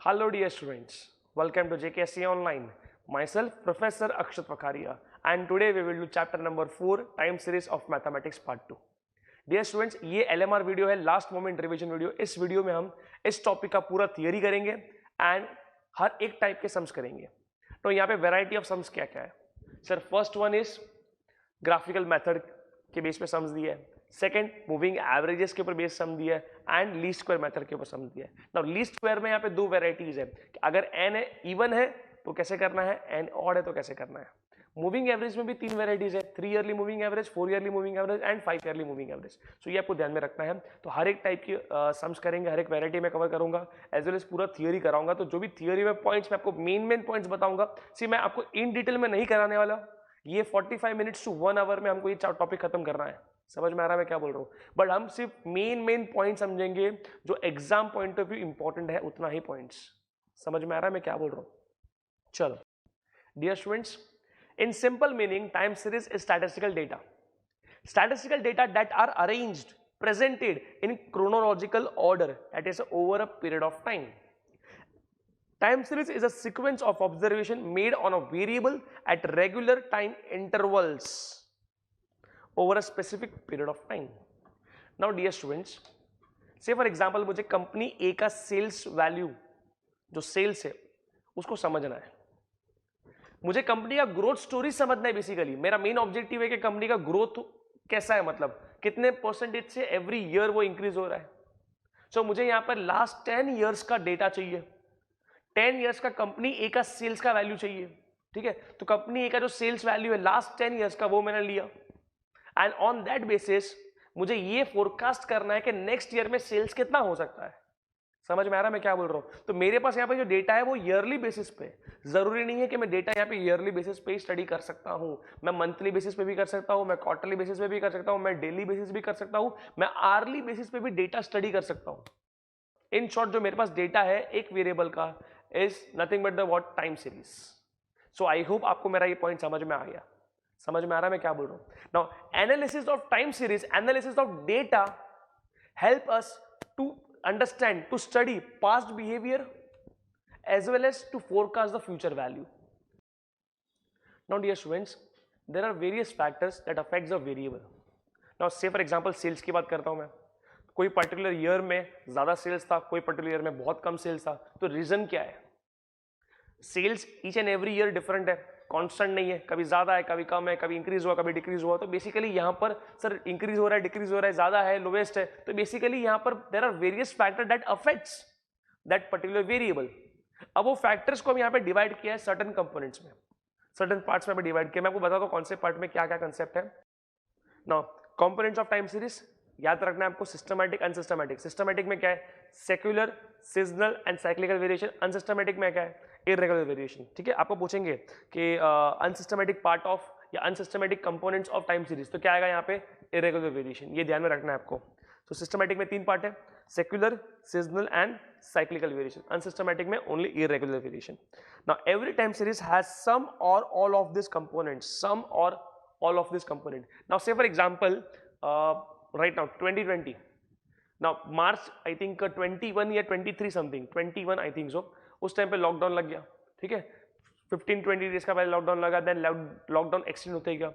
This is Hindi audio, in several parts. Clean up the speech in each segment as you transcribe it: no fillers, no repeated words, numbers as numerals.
Hello dear students, welcome to JKSC Online. Myself Professor Akshat Vakharia and today we will do chapter number 4 time series of mathematics part 2. Dear students, ये LMR वीडियो है, लास्ट मोमेंट रिवीजन वीडियो। इस वीडियो में हम इस टॉपिक का पूरा थियरी करेंगे एंड हर एक टाइप के सम्स करेंगे। तो यहाँ पे वैरायटी ऑफ सम्स क्या क्या है sir? First one is graphical method के बेस पे सम्स दिया है, सेकंड मूविंग एवरेजेस के ऊपर बेस सम दिया है एंड लीस्ट स्क्वायर मेथड के ऊपर सम दिया है। नाउ लीस्ट स्क्वायर में यहाँ पे दो वेराइटीज है कि अगर n है इवन है तो कैसे करना है, n ऑड है तो कैसे करना है। मूविंग एवरेज में भी तीन वेराइटीज है, 3 yearly moving average, 4 yearly moving average and 5 yearly moving average. So ये आपको ध्यान में रखना है। तो हर एक टाइप की सम्स करेंगे, हर एक वेराइटी में कवर करूंगा, एज वेल एज पूरा थियरी कराऊंगा। तो जो भी थियरी में पॉइंट्स मैं आपको मेन पॉइंट्स बताऊंगा, सी मैं आपको इन डिटेल में नहीं कराने वाला। ये 45 मिनट्स टू 1 आवर में हमको ये टॉपिक खत्म करना है। समझ में आ रहा है मैं क्या बोल रहा हूँ? बट हम सिर्फ मेन पॉइंट समझेंगे जो exam point of view important है, उतना ही पॉइंट्स। समझ में आ रहा है मैं क्या बोल रहा हूँ? चलो dear students, in simple meaning time series is statistical data that are arranged, presented in chronological order, that is over a period of time. Time series is a sequence of observation made on a variable at regular time intervals over a specific period of time. Now dear students, say for example मुझे कंपनी A का सेल्स वैल्यू, जो सेल्स है उसको समझना है, मुझे कंपनी का ग्रोथ स्टोरी समझना है। बेसिकली मेरा मेन ऑब्जेक्टिव है कि कंपनी का ग्रोथ कैसा है, मतलब कितने परसेंटेज से एवरी ईयर वो इंक्रीज हो रहा है। सो मुझे यहां पर लास्ट 10 इयर्स का डेटा चाहिए, 10 इयर्स का कंपनी ए का सेल्स का वैल्यू चाहिए। ठीक है, तो कंपनी ए का जो सेल्स वैल्यू है लास्ट 10 इयर्स का वो मैंने लिया एंड ऑन दैट बेसिस मुझे ये फोरकास्ट करना है कि नेक्स्ट ईयर में सेल्स कितना हो सकता है। समझ में आ रहा है मैं क्या बोल रहा हूं? तो मेरे पास यहाँ पे जो डेटा है वो ईयरली बेसिस पे, जरूरी नहीं है कि मैं डेटा यहाँ पे ईयरली बेसिस पे ही स्टडी कर सकता हूं, मैं मंथली बेसिस पे भी कर सकता हूं, मैं क्वार्टरली बेसिस पे भी कर सकता हूं, मैं डेली बेसिस भी कर सकता हूं, मैं आर्ली बेसिस पे भी डेटा स्टडी कर सकता हूं। इन शॉर्ट जो मेरे पास डेटा है एक वेरिएबल का is nothing but the what time series. So I hope आपको मेरा ये पॉइंट समझ में आ गया। समझ में आ रहा है मैं क्या बोल रहा हूं? Now analysis of time series, analysis of data help us to understand, to study past behavior as well as to forecast the future value. Now dear students, there are various factors that affects the variable. Now say for example sales की बात करता हूं मैं, कोई पर्टिकुलर ईयर में ज्यादा सेल्स था, कोई पर्टिकुलर ईयर में बहुत कम सेल्स था, तो रीजन क्या है? Sales each and every year different है, कांस्टेंट नहीं है, कभी ज्यादा है कभी कम है, कभी इंक्रीज हुआ कभी डिक्रीज हुआ। तो बेसिकली यहाँ पर सर इंक्रीज हो रहा है, डिक्रीज हो रहा है, ज्यादा है, लोवेस्ट है, तो बेसिकली यहाँ पर there are various factor that affects that particular variable. अब वो फैक्टर्स को हम यहाँ पे डिवाइड किया है सर्टेन कंपोनेंट्स में, सर्टेन पार्ट्स में डिवाइड किया। मैं आपको बताता हूँ कौन से पार्ट में क्या क्या कंसेप्ट है। Now components of time series याद रखना है आपको, सिस्टमैटिक, अनसिस्टमैटिक। सिस्टमैटिक में क्या है? Secular, seasonal and cyclical variation. Unsystematic में क्या है? Irregular variation. ठीक है, आपको पूछेंगे कि अनसिस्टमैटिक पार्ट ऑफ या unsystematic components of time series, तो क्या आएगा यहाँ पे? Irregular variation. ये ध्यान में रखना है आपको। तो सिस्टमैटिक में 3 पार्ट है, secular, seasonal and cyclical variation. Unsystematic में only irregular variation. Now every time series has some और all of this components, some और all of this component. Now say for example right now 2020, now March I think 21 या 23 something, 21 I think so, उस टाइम पे लॉकडाउन लग गया। ठीक है, 15-20 डेज का पहले लॉकडाउन लगा, देन लॉकडाउन एक्सटेंड होते गया।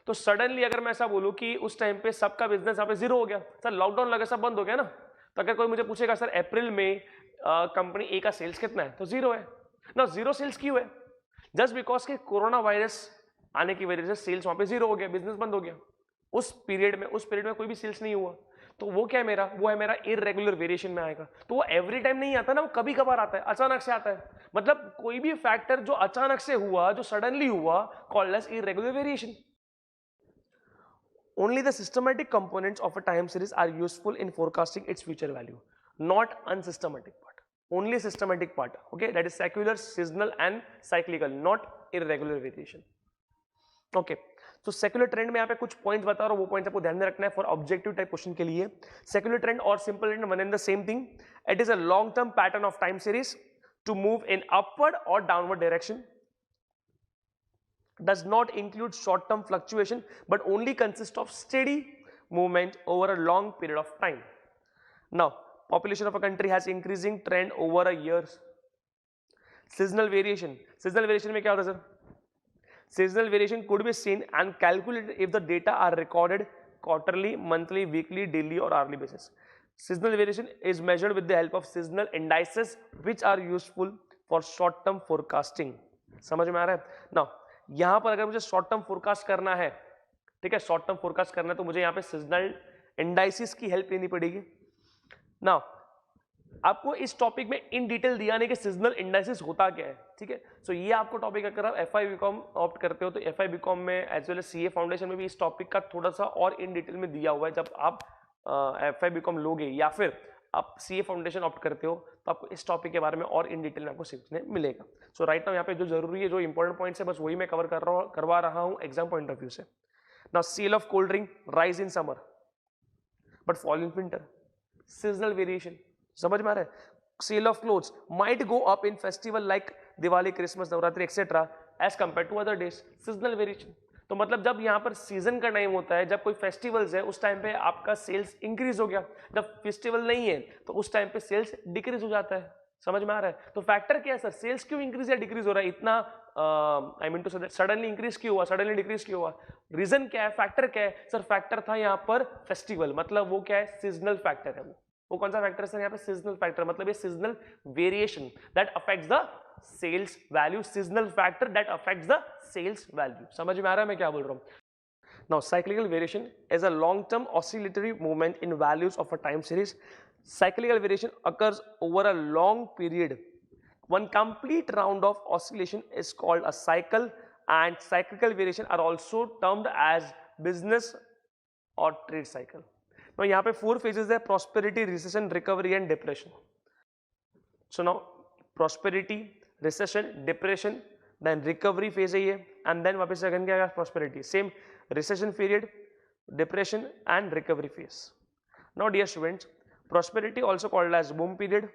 तो सडनली अगर मैं ऐसा बोलूं कि उस टाइम पे सबका बिजनेस यहाँ पे जीरो हो गया, सर लॉकडाउन लगा सब बंद हो गया ना, तो अगर कोई मुझे पूछेगा सर अप्रैल में कंपनी ए का सेल्स कितना है, तो जीरो है ना। जीरो सेल्स क्यों है? जस्ट बिकॉज के कोरोना वायरस आने की वजह से सेल्स वहां पे जीरो हो गया, बिजनेस बंद हो गया। उस पीरियड में कोई भी सेल्स नहीं हुआ, तो वो क्या है मेरा? वो है मेरा इरेगुलर वेरिएशन में आएगा। तो वो एवरी टाइम नहीं आता ना, वो कभी कभार आता है, अचानक से आता है। मतलब कोई भी फैक्टर जो अचानक से हुआ, जो सडनली हुआ, called as irregular variation. Only the systematic components of a time series are useful in forecasting its future value, not unsystematic part. Only systematic part, okay, that is secular, seasonal and cyclical, not irregular variation. Okay, तो सेक्युलर ट्रेंड में यहाँ पे कुछ पॉइंट्स बता रहा हूँ, वो पॉइंट्स आपको ध्यान में रखना है फॉर ऑब्जेक्टिव टाइप क्वेश्चन के लिए। सेक्युलर ट्रेंड और simple trend one and the same thing. It is a long term pattern of time series to move in upward और downward direction, does not include short term fluctuation but only consists of steady movement over a long period of time. Now population of a country has increasing trend over a years, seasonal variation में क्या होता है sir? Seasonal variation could be seen and calculated if the data are recorded quarterly, monthly, weekly, daily or hourly basis. Seasonal variation is measured with the help of seasonal indices which are useful for short term forecasting. समझ में आ रहा है? Now, यहाँ पर अगर मुझे शॉर्ट टर्म फोरकास्ट करना है, ठीक है, शॉर्ट टर्म फोरकास्ट करना है तो मुझे यहाँ पे सीजनल इंडाइसिस की हेल्प लेनी पड़ेगी. नाउ आपको इस टॉपिक में इन डिटेल दिया नहीं कि सीजनल इंडाइसिस होता क्या है, ठीक है. सो ये आपको टॉपिक अगर आप एफआई बीकॉम ऑप्ट करते हो तो एफआई बीकॉम में as well as CA foundation में भी इस टॉपिक का थोड़ा सा और इन डिटेल में दिया हुआ है. जब आप एफआई बीकॉम लोगे या फिर आप सीए फाउंडेशन ऑप्ट करते हो तो आपको इस टॉपिक के बारे में और इन डिटेल में आपको सीखने मिलेगा. सो राइट नाउ यहाँ पे जो जरूरी है, जो इंपॉर्टेंट पॉइंट्स है, बस वही मैं कवर करवा रहा हूँ एग्जाम पॉइंट ऑफ व्यू से. Now sale of cold drink rise in summer but fall in winter. Seasonal variation समझ में आ रहा है. Sale of clothes might go up in festival like Diwali, Christmas, Navratri, etc. as compared to other days. Seasonal variation. तो मतलब जब यहाँ पर सीजन का टाइम होता है, जब कोई फेस्टिवल्स है उस टाइम पे आपका सेल्स इंक्रीज हो गया, जब फेस्टिवल नहीं है तो उस टाइम पे सेल्स डिक्रीज हो जाता है. समझ में आ रहा है? तो फैक्टर क्या है सर? सेल्स क्यों इंक्रीज या डिक्रीज हो रहा है? इतना आई मीन टू से सडनली इंक्रीज क्यों हुआ, सडनली डिक्रीज क्यों हुआ? रीजन क्या है, फैक्टर क्या है सर? फैक्टर था यहाँ पर फेस्टिवल, मतलब वो क्या है? सीजनल फैक्टर है. वो कौन सा फैक्टर है सर? यहाँ पे सीजनल फैक्टर, मतलब ये seasonal variation that affects the sales value. Seasonal factor that affects the sales value. समझ में आ रहा है मैं क्या बोल रहा हूँ? Now cyclical variation is a long term oscillatory movement in values of a time series. Cyclical variation occurs over a long period. One complete round of oscillation is called a cycle, and cyclical variation are also termed as business or trade cycle. Now यहाँ पे 4 phases है: prosperity, recession, recovery and depression. So now prosperity, recession, depression, then recovery phase है ये, and then वापस अगेन क्या है? prosperity, same recession period, depression and recovery phase. Now dear students, prosperity also called as boom period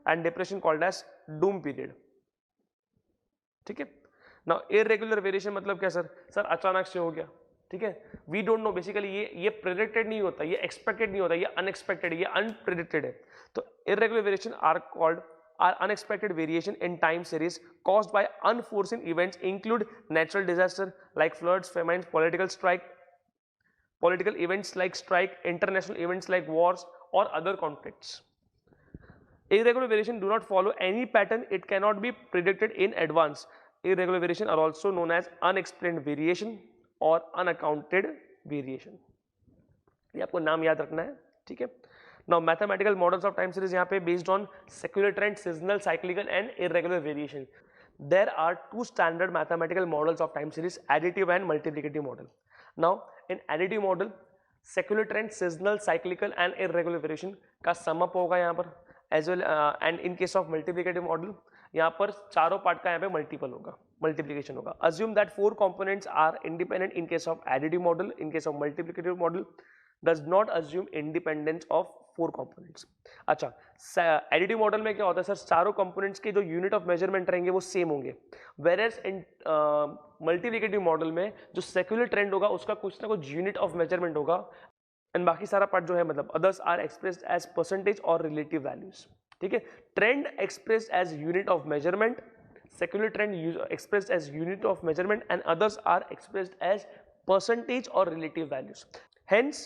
and depression called as doom period. ठीक है. Now irregular variation मतलब क्या सर? सर अचानक से हो गया, ठीक है. वी डोंट नो, बेसिकली ये प्रेडिक्टेड नहीं होता, ये एक्सपेक्टेड नहीं होता, ये अनएक्सपेक्टेड, ये अनप्रेडिक्टेड है. तो irregular variation are called unexpected variation in time series caused by unforeseen events include natural disaster like floods, famines, political events like strike, international events like wars or other conflicts. Irregular variation do not follow any pattern, it cannot be predicted in advance. Irregular variation are also known as unexplained variation और unaccounted variation. ये आपको नाम याद रखना है, ठीक है. Now mathematical models of time series यहाँ पे based on secular trend, seasonal, cyclical and irregular variation. There are 2 standard mathematical models of time series, additive and multiplicative model. Now in additive model, secular trend, seasonal, cyclical and irregular variation का sum up होगा यहाँ पर, as well and in case of multiplicative model यहाँ पर चारों पार्ट का यहाँ पे मल्टीपल होगा, मल्टीप्लिकेशन होगा. Assume that 4 components are independent in case of additive model, in case of multiplicative model does not assume independence of 4 components. अच्छा, एडिटिव मॉडल में क्या होता है सर? चारों कंपोनेंट्स के जो यूनिट ऑफ मेजरमेंट रहेंगे वो सेम होंगे. वेयरएज इन मल्टीप्लिकेटिव मॉडल में जो सेक्युलर ट्रेंड होगा उसका कुछ ना कुछ यूनिट ऑफ मेजरमेंट होगा, एंड बाकी सारा पार्ट जो है मतलब others are expressed as percentage और रिलेटिव वैल्यूज. ठीक है. Trend expressed as unit of measurement, secular trend expressed as unit of measurement, and others are expressed as percentage or relative values. Hence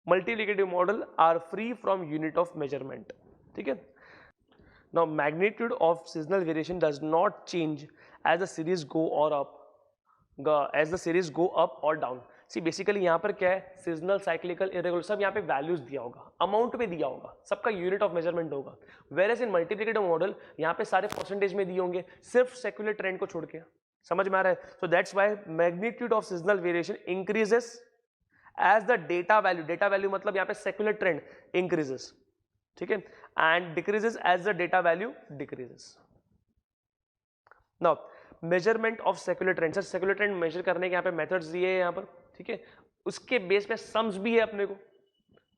multiplicative model are free from unit of measurement. ठीक है. Now magnitude of seasonal variation does not change as the series go up or down. See basically यहाँ पर क्या है? सीजनल, साइक्लिकल, इरेगुलर सब यहाँ पे वैल्यूज दिया होगा, अमाउंट पे दिया होगा, सबका यूनिट ऑफ मेजरमेंट होगा. वेयरएज इन मल्टीप्लिकेटिव मॉडल यहाँ पे सारे परसेंटेज में दिए होंगे, सिर्फ सेक्युलर ट्रेंड को छोड़ के. समझ में आ रहा है? So that's why magnitude of seasonal variation increases as the data value मतलब यहाँ पे सेक्युलर ट्रेंड इंक्रीजेस, ठीक है, and decreases as the data value decreases. Now measurement of secular trend. Sir secular trend measure करने के यहाँ पे मेथड्स दिए हैं यहाँ पर, ठीक है. उसके बेस पे सम्स भी है अपने को,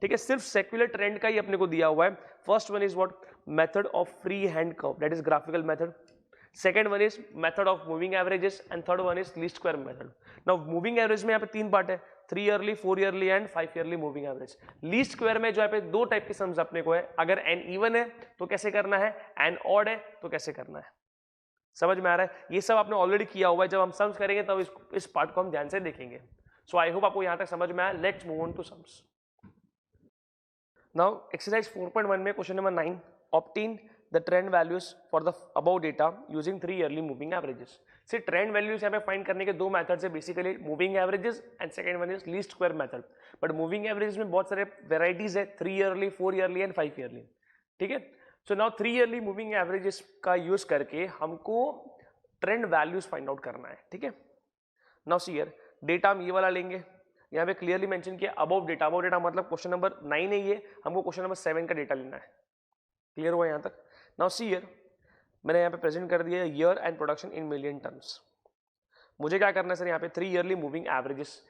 ठीक है. सिर्फ सेक्युलर ट्रेंड का ही अपने को दिया हुआ है. First one is what? Method of free hand curve, that is graphical method. Second one is method of moving averages, and third one is least square method. Now moving average में यहाँ पे 3 पार्ट है. 3 yearly, 4 yearly and 5 yearly moving average. Least square में जो है पे दो टाइप के सम्स अपने को है, अगर एन इवन है तो कैसे करना है, एन ऑड है तो कैसे करना है। समझ में आ रहा है? ये सब आपने ऑलरेडी किया हुआ है, जब हम सम्स करेंगे तब इस पार्ट को हम ध्यान से देखेंगे। सो आई होप आपको यहां तक समझ में आया। Let's move on two sums. Now exercise 4.1 में question number 9, obtain the trend values for the above data using 3 yearly moving averages. से ट्रेंड वैल्यूज यहाँ पे फाइंड करने के दो मेथड्स है basically, moving averages and second one is least square method. But moving averages में बहुत सारे वेराइटीज है, 3 ईयरली, 4 ईयरली एंड 5 ईयरली। ठीक है, so now 3 yearly moving averages का यूज करके हमको ट्रेंड वैल्यूज फाइंड आउट करना है। ठीक है, नाउ सी हियर डेटा हम ये वाला लेंगे, यहाँ पे क्लियरली मेंशन किया अबव डेटा। अबव डेटा मतलब क्वेश्चन नंबर 9 है ये, हमको क्वेश्चन नंबर 7 का डेटा लेना है। क्लियर हुआ यहाँ तक? नाउ सी हियर मैंने यहाँ पे प्रेजेंट कर दिया year and production in million turns. मुझे क्या करना है सर, यहाँ पे 3 ईयरली मूविंग एवरेजेस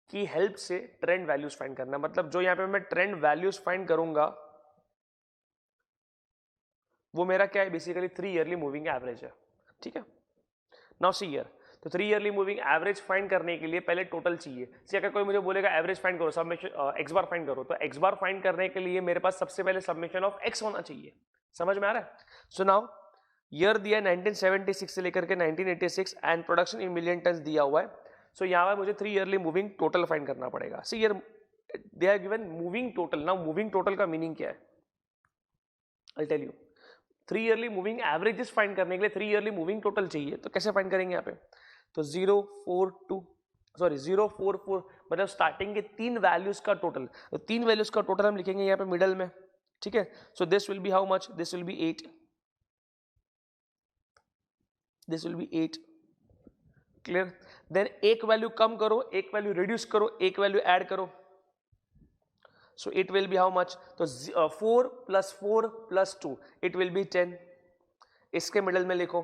की हेल्प से ट्रेंड वैल्यूज फाइंड करना है। मतलब जो यहाँ पे मैं ट्रेंड वैल्यूज फाइंड करूंगा वो मेरा क्या है, बेसिकली 3 ईयरली मूविंग एवरेज है। ठीक है, नाउ सी हियर तो 3 ईयरली मूविंग एवरेज फाइंड करने के लिए पहले टोटल चाहिए। सी अगर कोई मुझे बोलेगा एवरेज फाइंड करो, सब्मिशन एक्स बार फाइंड करो, तो एक्स बार फाइंड करने के लिए मेरे पास सबसे पहले सब्मिशन ऑफ एक्स होना चाहिए। समझ में आ रहा है? सो नाउ ईयर दिया 1976 से लेकर के 1986 and production in million turns दिया हुआ है। सो यहाँ पर मुझे 3 ईयरली मूविंग टोटल फाइंड करना पड़ेगा। See year they are given moving total. Now moving total का मीनिंग क्या है, I tell you. 3 yearly moving averages find करने के लिए 3 ईयरली मूविंग टोटल चाहिए, तो कैसे फाइंड करेंगे यहाँ पे, तो 044 मतलब स्टार्टिंग के 3 वैल्यूज का टोटल, तो 3 वैल्यूज का टोटल हम लिखेंगे यहाँ पे मिडल में। ठीक है, so this will be how much, this will be 8, this will be 8। Clear? Then एक वैल्यू कम करो, एक वैल्यू रिड्यूस करो, एक वैल्यू ऐड करो, so it will be how much, तो 4 + 4 + 2 इट विल बी 10। इसके मिडल में लिखो,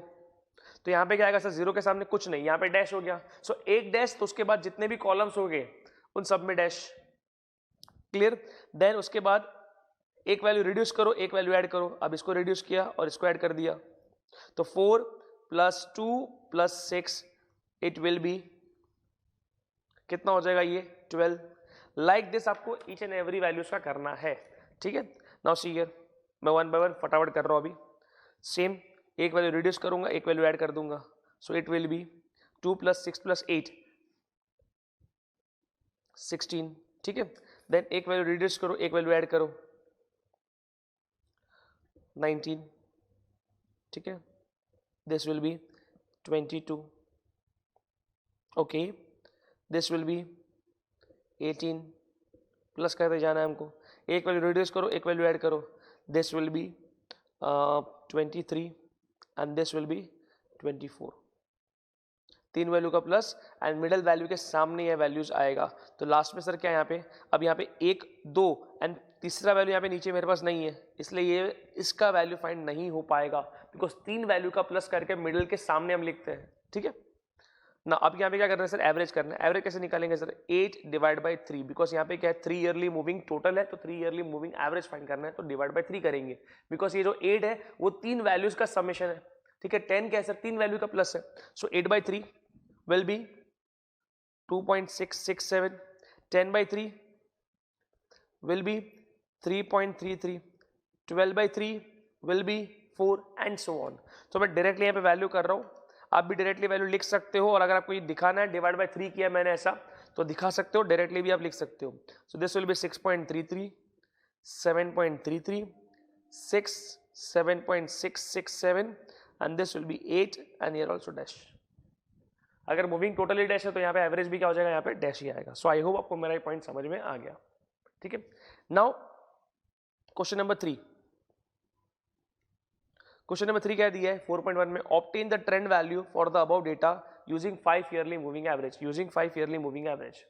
तो यहाँ पे क्या आएगा सर, 0 के सामने कुछ नहीं, यहाँ पे डैश हो गया। सो एक डैश, तो उसके बाद जितने भी कॉलम्स हो गए उन सब में डैश। क्लियर? देन उसके बाद एक वैल्यू रिड्यूस करो, एक वैल्यू ऐड करो। अब इसको रिड्यूस किया और इसको ऐड कर दिया, तो 4 + 2 + 6 इट विल बी कितना हो जाएगा ये, 12। लाइक दिस आपको ईच एंड एवरी वैल्यूज का करना है। ठीक है, नाउ सी हियर मैं 1 बाय 1 फटाफट कर रहा हूं अभी। सेम एक वैल्यू रिड्यूस करूंगा, एक वैल्यू ऐड कर दूंगा, सो इट विल बी 2 + 6 + 8 16। ठीक है, देन एक वैल्यू रिड्यूस करो, एक वैल्यू ऐड करो, 19। ठीक है, this will B 22। Okay, this will B 18। Plus करते जाना है हमको, एक वैल्यू रिड्यूस करो, एक वैल्यू ऐड करो, this will B 23 and this will B 24। 3 value का प्लस एंड मिडल वैल्यू के सामने ये वैल्यूज आएगा। तो लास्ट में सर क्या है यहाँ पे, अब यहाँ पे 1 2 एंड तीसरा वैल्यू यहाँ पे नीचे मेरे पास नहीं है, इसलिए ये इसका वैल्यू फाइंड नहीं हो पाएगा, बिकॉज 3 वैल्यू का प्लस करके मिडल के सामने हम लिखते हैं। ठीक है ना, अब यहाँ पे क्या करना है सर, एवरेज करना है। एवरेज कैसे निकालेंगे सर, 8 / 3, बिकॉज यहाँ पे क्या है 3 ईयरली मूविंग टोटल है, तो 3 ईयरली मूविंग एवरेज फाइंड करना है, तो / 3 करेंगे, बिकॉज ये जो 8 है वो 3 वैल्यूज का समेशन है। ठीक है, 10 क्या है सर, 3 वैल्यू का प्लस है, सो 8/3 will be 2.667, 10/3 will be 3.33, 12/3 will be 4 and so on। तो मैं डायरेक्टली यहाँ पे वैल्यू कर रहा हूँ, आप भी डायरेक्टली वैल्यू लिख सकते हो, और अगर आपको ये दिखाना है /3 किया मैंने ऐसा, तो दिखा सकते हो, डायरेक्टली भी आप लिख सकते हो। सो this will B 6.33, 7.33, 6, 7.667 and this will be 8 and here also dash। अगर मूविंग टोटली डैश है तो यहाँ पे एवरेज भी क्या हो जाएगा, यहाँ पे डैश ही आएगा। सो आई होप आपको मेरा ये पॉइंट समझ में आ गया। ठीक है, now question number 3। Question number 3 क्या दिया है 4.1 में, obtain the trend value for the above data using 5 yearly moving average, using 5 yearly moving average.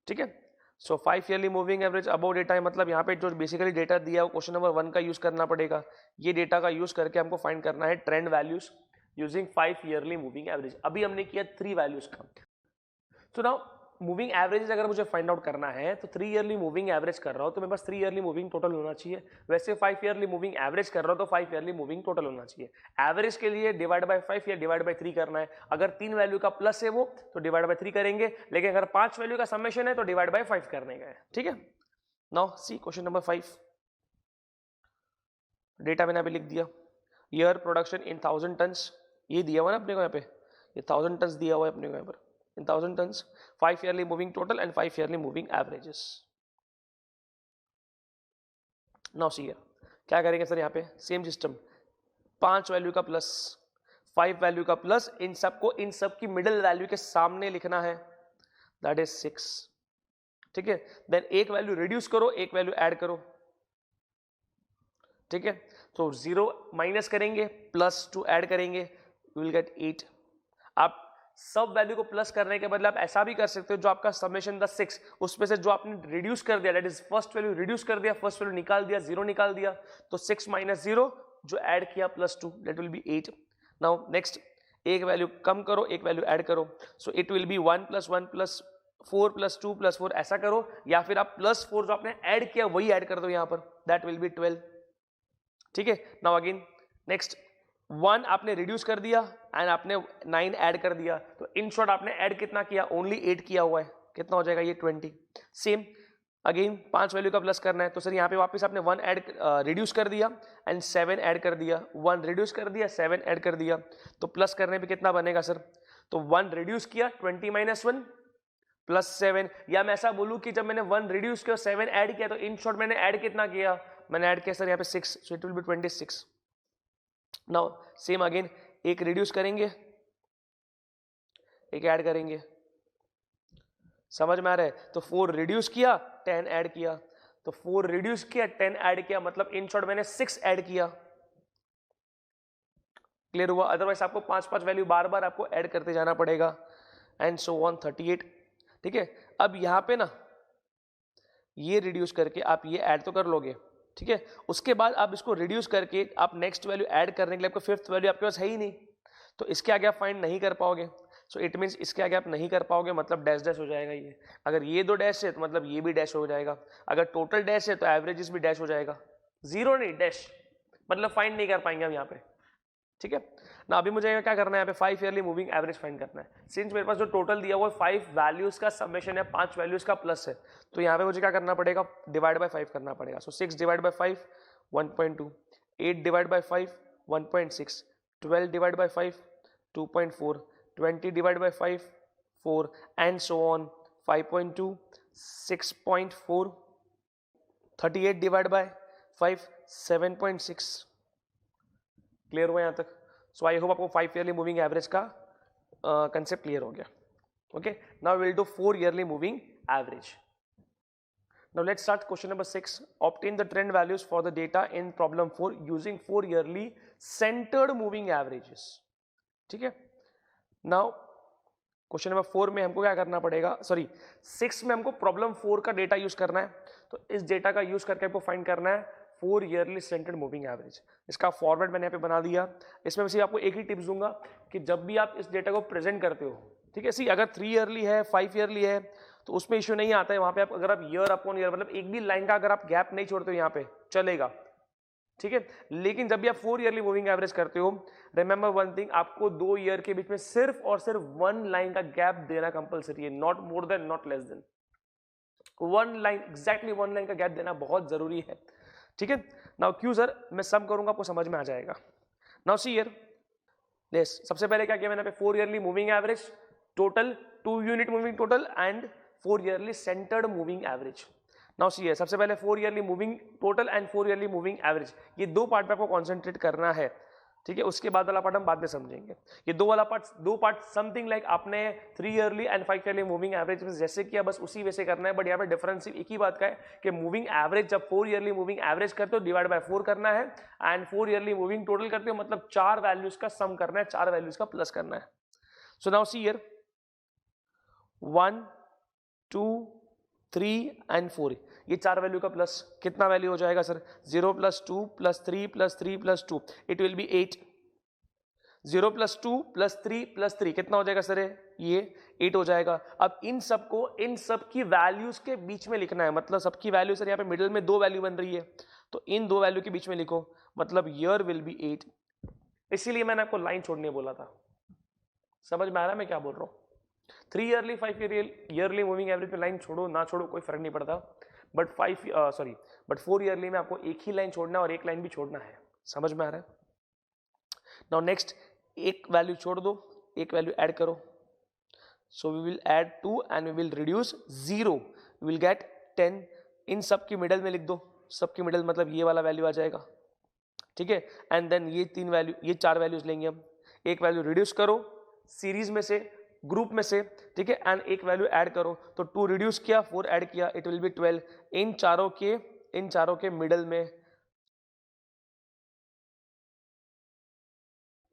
ठीक है, सो 5 yearly moving average above data है, मतलब यहाँ पे जो बेसिकली डेटा दिया है क्वेश्चन नंबर 1 का यूज करना पड़ेगा। ये डेटा का यूज करके हमको फाइंड करना है trend using 5 yearly moving average. अभी हमने किया 3 वैल्यूज का। सो नाउ मूविंग एवरेज अगर मुझे फाइंड आउट करना है तो 3 ईयरली मूविंग एवरेज कर रहा हूं तो मेरे पास 3 ईयरली मूविंग टोटल होना चाहिए। वैसे 5 ईयरली मूविंग एवरेज कर रहा हूं तो 5 ईयरली मूविंग टोटल होना चाहिए। एवरेज के लिए डिवाइड बाय 5 या डिवाइड बाय 3 करना है। अगर 3 वैल्यू का प्लस है वो तो डिवाइड बाय 3 करेंगे, लेकिन अगर 5 वैल्यू का समेशन है तो डिवाइड बाय 5 करने का है। ठीक है, now see question number 5। Data मैंने अभी लिख दिया, ईयर प्रोडक्शन इन 1000 टन्स, ये दिया हुआ ना अपने को यहाँ पे, ये 1000 टन्स दिया हुआ है अपने को यहाँ पर in 1000 tons, 5 yearly moving total and 5 yearly moving averages. Now see here, क्या करेंगे सर यहाँ पे सेम सिस्टम, 5 वैल्यू का प्लस 5 वैल्यू का प्लस, इन सब की मिडिल वैल्यू के सामने लिखना है, दैट इज 6। ठीक है, देन एक वैल्यू रिड्यूस करो, एक वैल्यू ऐड करो। ठीक है, तो 0 माइनस करेंगे, +2 ऐड करेंगे, यू विल गेट 8। आप सब वैल्यू को प्लस करने के बदले आप ऐसा भी कर सकते हो, जो आपका समेशन था 6, उसमें से जो आपने रिड्यूस कर दिया, that is first value reduce कर दिया, फर्स्ट वैल्यू निकाल दिया, 0 निकाल दिया, तो 6 माइनस 0 जो ऐड किया +2, that will be 8। Now next, एक वैल्यू कम करो, एक वैल्यू ऐड करो, सो इट विल बी 1 + 1 + 4 + 2 + 4 ऐसा करो, या फिर आप +4 जो आपने ऐड किया वही ऐड कर दो यहाँ पर, दैट विल बी 12। ठीक है, नाउ अगेन नेक्स्ट, 1 आपने रिड्यूस कर दिया एंड आपने 9 ऐड कर दिया, तो इन शॉर्ट आपने ऐड कितना किया, ओनली 8 किया हुआ है, कितना हो जाएगा ये 20। सेम अगेन 5 वैल्यू का प्लस करना है, तो सर यहाँ पे वापस आपने 1 ऐड रिड्यूस कर दिया एंड 7 ऐड कर दिया, 1 रिड्यूस कर दिया, 7 ऐड कर दिया, तो प्लस करने पे कितना बनेगा सर, तो 1 रिड्यूस किया, 20 - 1 + 7, या मैं ऐसा बोलूँ कि जब मैंने 1 रिड्यूस किया 7 ऐड किया, तो इन शॉर्ट मैंने ऐड कितना किया, मैंने ऐड किया सर यहाँ पे 6, सो it will B 26। Now same again, एक रिड्यूस करेंगे, एक ऐड करेंगे, समझ में आ रहा है, तो 4 रिड्यूस किया, 10 ऐड किया, तो 4 रिड्यूस किया, 10 ऐड किया, मतलब इन शॉर्ट मैंने 6 ऐड किया। क्लियर हुआ? अदरवाइज आपको 5 वैल्यू बार बार आपको ऐड करते जाना पड़ेगा, एंड सो ऑन 38। ठीक है, अब यहां पे ना ये रिड्यूस करके आप ये ऐड तो कर लोगे, ठीक है, उसके बाद आप इसको रिड्यूस करके आप नेक्स्ट वैल्यू ऐड करने के लिए आपको 5th वैल्यू आपके पास है ही नहीं, तो इसके आगे आप फाइंड नहीं कर पाओगे, सो इट मीन्स इसके आगे आप नहीं कर पाओगे, मतलब डैश डैश हो जाएगा ये। अगर ये 2 डैश है तो मतलब ये भी डैश हो जाएगा, अगर टोटल डैश है तो एवरेजेस भी डैश हो जाएगा, 0 नहीं डैश, मतलब फाइंड नहीं कर पाएंगे हम यहाँ पे। ठीक है ना, अभी मुझे क्या करना है, यहाँ पे 5 ईयरली मूविंग एवरेज फाइंड करना है। सिंस मेरे पास जो टोटल दिया हुआ है 5 वैल्यूज का समेशन है, 5 वैल्यूज का प्लस है, तो यहाँ पे मुझे क्या करना पड़ेगा, डिवाइड बाय 5 करना पड़ेगा। सो 6 divide by 5 1.2, 8 divide bye 5 1.6, 12 divide bye 5 2.4, 20 divide by 5 4, and so on 5.2 6.4, 38 divide by 5 7.6। Clear हुआ यहाँ तक? सो आई होप आपको 5 ईयरली मूविंग एवरेज का कंसेप्ट क्लियर हो गया। Okay, now will do 4 yearly moving average. Now let's start question number 6. Obtain the trend values for the data in problem 4 using 4 yearly centered moving averages. ठीक है, now क्वेश्चन नंबर 4 में हमको क्या करना पड़ेगा, सॉरी 6 में हमको प्रॉब्लम 4 का डेटा यूज करना है, तो इस डेटा का यूज करके हमको फाइंड करना है 4 ईयरली सेंटर्ड मूविंग एवरेज। इसका फॉर्मेट मैंने यहाँ पे बना दिया। इसमें मैं आपको एक ही टिप्स दूंगा कि जब भी आप इस डेटा को प्रेजेंट करते हो, ठीक है, सी अगर 3 ईयरली है 5 ईयरली है तो उसमें इश्यू नहीं आता है, वहां पे आप अगर आप ईयर अपॉन ईयर मतलब एक भी लाइन का अगर आप गैप नहीं छोड़ते हो यहाँ पे चलेगा, ठीक है। लेकिन जब भी आप 4 ईयरली मूविंग एवरेज करते हो, रिमेंबर वन थिंग, आपको 2 ईयर के बीच में सिर्फ और सिर्फ 1 लाइन का गैप देना कंपलसरी है, not more than not less than 1 line, exactly 1 line का गैप देना बहुत जरूरी है, ठीक है। नाउ क्यों सर, मैं सम करूंगा आपको समझ में आ जाएगा। नाउ सी हियर, लेस सबसे पहले क्या किया मैंने, 4 yearly moving average total, 2 unit moving total and 4 yearly centred moving average. Now see है, सबसे पहले 4 yearly moving total and 4 yearly moving average, ये 2 पार्ट पे आपको कॉन्सेंट्रेट करना है, ठीक है। उसके बाद वाला पार्ट हम बाद में समझेंगे। ये दो पार्ट समथिंग लाइक आपने 3 yearly and 5 yearly moving average में जैसे किया बस उसी वैसे करना है, बट यहाँ पे डिफरेंस एक ही बात का है कि मूविंग एवरेज जब 4 ईयरली मूविंग एवरेज करते हो डिवाइड बाय 4 करना है, एंड 4 ईयरली मूविंग टोटल करते हो मतलब 4 वैल्यूज का सम करना है, 4 वैल्यूज का प्लस करना है। So now see here 1 2 3 and 4, ये 4 वैल्यू का प्लस कितना वैल्यू हो जाएगा सर, 0 + 2 + 3 + 3 + 2, इट विल बी 8। 0 + 2 + 3 + 3 कितना हो जाएगा सर? ये 8 हो जाएगा। अब इन सब की वैल्यूज के बीच में लिखना है, मतलब सबकी वैल्यू सर यहाँ पे मिडिल में 2 वैल्यू बन रही है, तो इन 2 वैल्यू के बीच में लिखो, मतलब ईयर विल बी 8। इसीलिए मैंने आपको लाइन छोड़ने बोला था। समझ में आ रहा है मैं क्या बोल रहा हूँ? 3 ईयरली 5 ईयरली मूविंग एवरेज में लाइन छोड़ो ना छोड़ो कोई फर्क नहीं पड़ता, बट 4 ईयरली में आपको एक ही लाइन छोड़ना है और एक लाइन भी छोड़ना है। समझ में आ रहा है? नाउ नेक्स्ट, एक वैल्यू छोड़ दो, एक वैल्यू ऐड करो। So we will add 2 and we will reduce 0, we will get 10। इन सब की मिडल में लिख दो, सबकी मिडल मतलब ये वाला वैल्यू आ जाएगा, ठीक है। एंड देन ये 4 वैल्यूज लेंगे हम। एक वैल्यू रिड्यूस करो सीरीज में से, ग्रुप में से, ठीक है, एंड एक वैल्यू ऐड करो, तो 2 रिड्यूस किया, 4 ऐड किया, इट विल बी 12। इन चारों के मिडल में,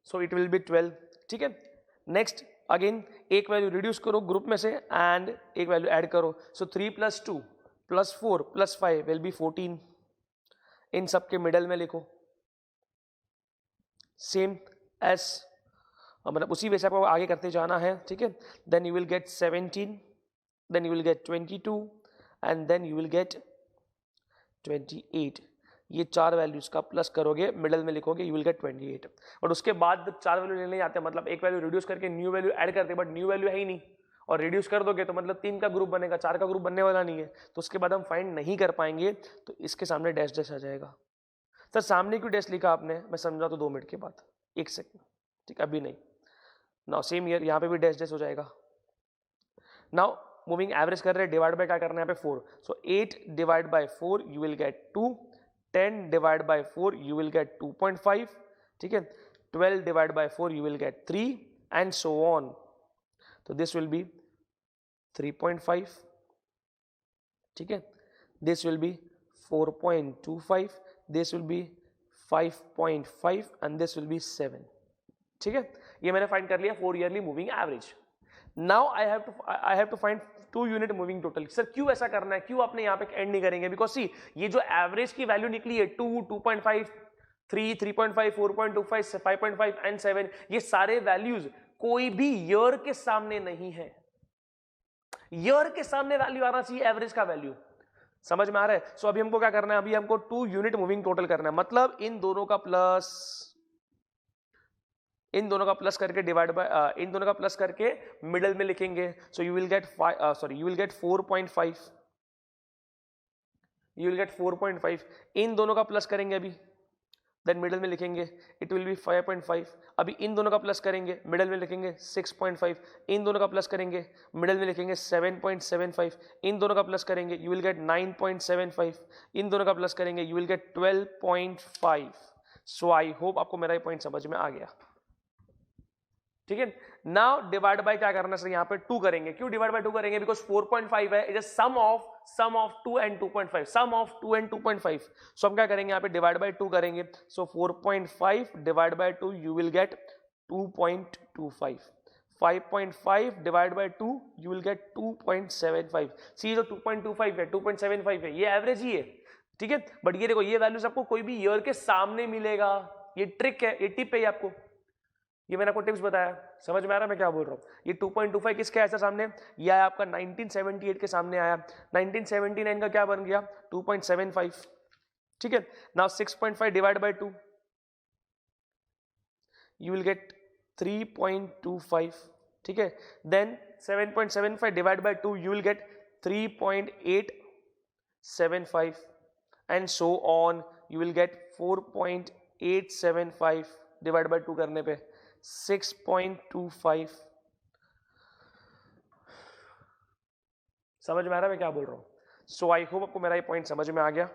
सो इट विल बी 12, ठीक है। नेक्स्ट अगेन एक वैल्यू रिड्यूस करो ग्रुप में से एंड एक वैल्यू ऐड करो, सो 3 + 2 + 4 + 5 विल बी 14। इन सब के मिडल में लिखो सेम एस, मतलब उसी वजह से आपको आगे करते जाना है, ठीक है। Then you will get 17, then you will get 22 and then you will get 28। ये 4 वैल्यूज का प्लस करोगे, मिडल में लिखोगे, यू विल गेट 28। और उसके बाद 4 वैल्यू लेने जाते हैं, मतलब एक वैल्यू रिड्यूस करके न्यू वैल्यू ऐड करते हैं, बट न्यू वैल्यू है ही नहीं, और रिड्यूस कर दोगे तो मतलब 3 का ग्रुप बनेगा, 4 का ग्रुप बनने वाला नहीं है, तो उसके बाद हम फाइंड नहीं कर पाएंगे, तो इसके सामने डैश डैश आ जाएगा। सर सामने क्यों डैश लिखा आपने? मैं समझा तो 2 मिनट के बाद, 1 सेकेंड, ठीक, अभी नहीं। नाउ सेम ईयर, यहाँ पे भी डैश डैश हो जाएगा। नाउ मूविंग एवरेज कर रहे हैं, डिवाइड बाय क्या करना है यहाँ पे 4, so 8 divide by 4 you will get 2, 10 divide by 4 you will get 2.5, ठीक है, 12 divide by 4 you will get 3 and so on, तो दिस विल बी 3.5, ठीक है, this will be 4.25, this will be 5.5 and this will be 7, ठीक है। ये मैंने फाइंड कर लिया 4 yearly moving average. Now I have to find 2 unit moving total. Sir क्यों ऐसा करना है, क्यों आपने यहाँ पे एंड नहीं करेंगे? बिकॉज सी ये जो एवरेज की वैल्यू निकली है 2, 2.5, 3, 3.5, 4.25, 5.5 एंड 7, ये सारे वैल्यूज कोई भी ईयर के सामने नहीं है। ईयर के सामने वैल्यू आना चाहिए एवरेज का वैल्यू। समझ में आ रहा है? सो अभी हमको क्या करना है, अभी हमको 2 यूनिट मूविंग टोटल करना है, मतलब इन दोनों का प्लस करके डिवाइड बाय इन दोनों का प्लस करके मिडल में लिखेंगे, so you will gate 4.5, you will gate 4.5। इन दोनों का प्लस करेंगे अभी, देन मिडल में लिखेंगे, इट विल बी 5.5। अभी इन दोनों का प्लस करेंगे, मिडल में लिखेंगे 6.5। इन दोनों का प्लस करेंगे, मिडल में लिखेंगे 7.75। इन दोनों का प्लस करेंगे, यू विल गेट 9.75। इन दोनों का प्लस करेंगे, you will gate 12.5। So I hope आपको मेरा ये पॉइंट समझ में आ गया, ठीक है। नाउ डिवाइड बाय क्या करना सर, यहाँ पे 2 करेंगे। क्यों डिवाइड बाय 2 करेंगे? बिकॉज 4.5 है, it is sum of 2 and 2.5, sum of 2 and 2.5। So हम क्या करेंगे, यहाँ पे डिवाइड बाय 2 करेंगे, so 4.5 divide by 2 you will get 2.25। 5.5 divide by 2 you will get 2.75। See जो 2.25 है, 2.75 है, ये एवरेज ही है, ठीक है। बट ये देखो, ये वैल्यूज आपको कोई भी ईयर के सामने मिलेगा, ये ट्रिक है, ये टिप है आपको, ये मैंने आपको टिप्स बताया। समझ में आ रहा है मैं क्या बोल रहा हूँ? ये 2.25 किसके आया सामने? ये आया आपका 1978 के सामने आया। 1979 का क्या बन गया? 2.75, ठीक है। Now 6.5 divide by 2 you will get 3.25, ठीक है। Then 7.75 divide by 2 you will get 3.875 and so on, you will get 4.875 divide by 2 करने पे 6.25। समझ में आ रहा है मैं क्या बोल रहा हूं? सो आई होप आपको मेरा ये पॉइंट समझ में आ गया,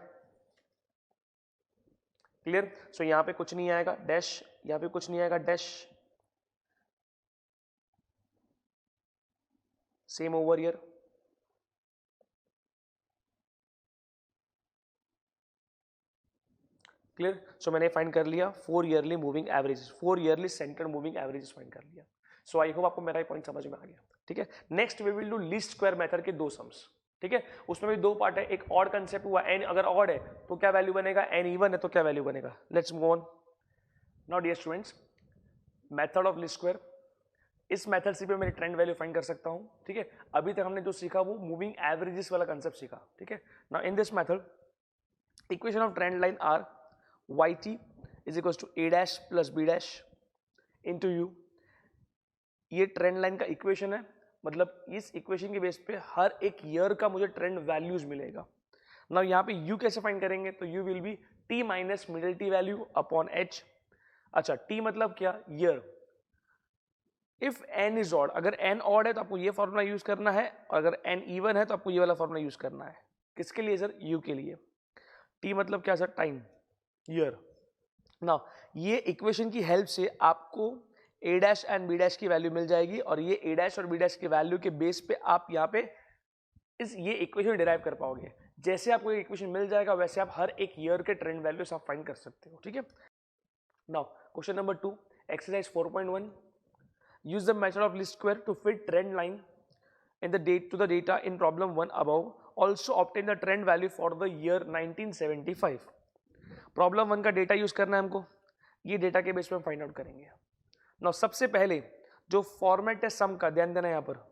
क्लियर। सो यहां पे कुछ नहीं आएगा डैश, यहां पे कुछ नहीं आएगा dash, same over year. Clear. So मैंने फाइंड कर लिया 4 yearly moving averages, 4 yearly centred moving averages find कर लिया। सो आई होप आपको मेरा ये पॉइंट समझ में आ गया, ठीक है। Next we will do least square method के 2 सम्स, ठीक है। उसमें भी 2 पार्ट है, एक ऑड कंसेप्ट हुआ, एन अगर ऑड है तो क्या वैल्यू बनेगा, एन इवन है तो क्या वैल्यू बनेगा। Let's move on. Now dear students, method of least square, इस मेथड से भी मैं ट्रेंड वैल्यू फाइंड कर सकता हूं, ठीक है। अभी तक हमने जो सीखा वो मूविंग एवरेजेस वाला कंसेप्ट सीखा, ठीक है। Now in this method equation of trend line are Y T is equal to A dash plus B dash into U. ये ट्रेंड लाइन का इक्वेशन है, मतलब इस इक्वेशन के बेस पे हर एक ईयर का मुझे ट्रेंड वैल्यूज मिलेगा। नाउ यहाँ पे u कैसे फाइंड करेंगे, तो u will B t minus middle t value upon h। अच्छा, t मतलब क्या, year. If n is odd, अगर n ऑड है तो आपको ये फॉर्मूला यूज करना है, और अगर n इवन है तो आपको ये वाला फॉर्मूला यूज करना है। किसके लिए सर, u के लिए। t मतलब क्या सर, टाइम, ईयर। नाउ ये इक्वेशन की हेल्प से आपको a dash and b dash की वैल्यू मिल जाएगी, और ये a डैश और b डैश की वैल्यू के बेस पे आप यहाँ पे ये इक्वेशन डिराइव कर पाओगे। जैसे आपको ये इक्वेशन मिल जाएगा वैसे आप हर एक ईयर के ट्रेंड वैल्यूज आप फाइंड कर सकते हो, ठीक है। Now question number 2, exercise 4.1, use the method of least square to fit trend line in the date to the data in problem 1 above. Also obtain the trend value for the year 1975. Problem 1 का डेटा यूज करना है हमको, ये डेटा के बेस पे हम फाइंड आउट करेंगे। नाउ सबसे पहले जो फॉर्मेट है सम का, ध्यान देना यहाँ पर।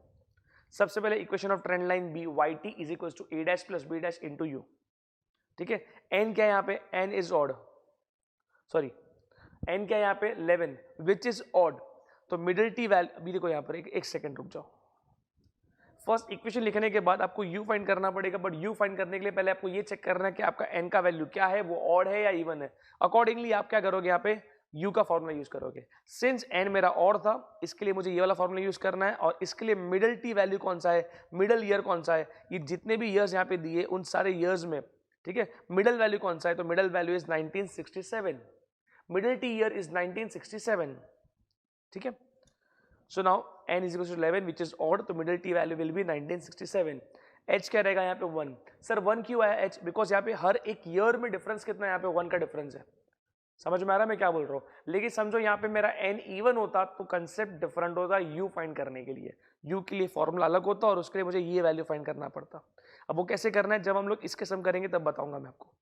सबसे पहले equation of trend line be y T is equal to A dash plus B dash into u, ठीक है। एन क्या है यहाँ पे, n is odd, sorry n क्या है यहाँ पे 11 विच इज ऑड। तो मिडिल टी वैल्यू, अभी देखो यहाँ पर एक सेकंड रुक जाओ। फर्स्ट इक्वेशन लिखने के बाद आपको u फाइंड करना पड़ेगा, बट u फाइंड करने के लिए पहले आपको ये चेक करना है कि आपका n का वैल्यू क्या है, वो ऑड है या इवन है। अकॉर्डिंगली आप क्या करोगे, यहाँ पे u का फॉर्मूला यूज करोगे। सिंस n मेरा ऑड था, इसके लिए मुझे ये वाला फॉर्मूला यूज करना है, और इसके लिए मिडिल टी वैल्यू कौन सा है, मिडिल ईयर कौन सा है, ये जितने भी ईयर्स यहाँ पे दिए उन सारे ईयर्स में, ठीक है, मिडिल वैल्यू कौन सा है, तो middle value is 1967, middle T year is 1967, ठीक है। So now n is equal to 11 which is odd, तो middle t value will be 1967। h क्या रहेगा यहाँ पे 1। सर 1 क्यों आया h, बिकॉज यहाँ पे हर एक ईयर में डिफरेंस कितना है, यहाँ पे 1 का डिफरेंस है। समझ में आ रहा है मैं क्या बोल रहा हूँ। लेकिन समझो यहाँ पे मेरा n इवन होता तो कंसेप्ट डिफरेंट होता u फाइंड करने के लिए। u के लिए फॉर्मूला अलग होता और उसके लिए मुझे ये वैल्यू फाइंड करना पड़ता। अब वो कैसे करना है, जब हम लोग इसके सम करेंगे तब बताऊंगा मैं आपको।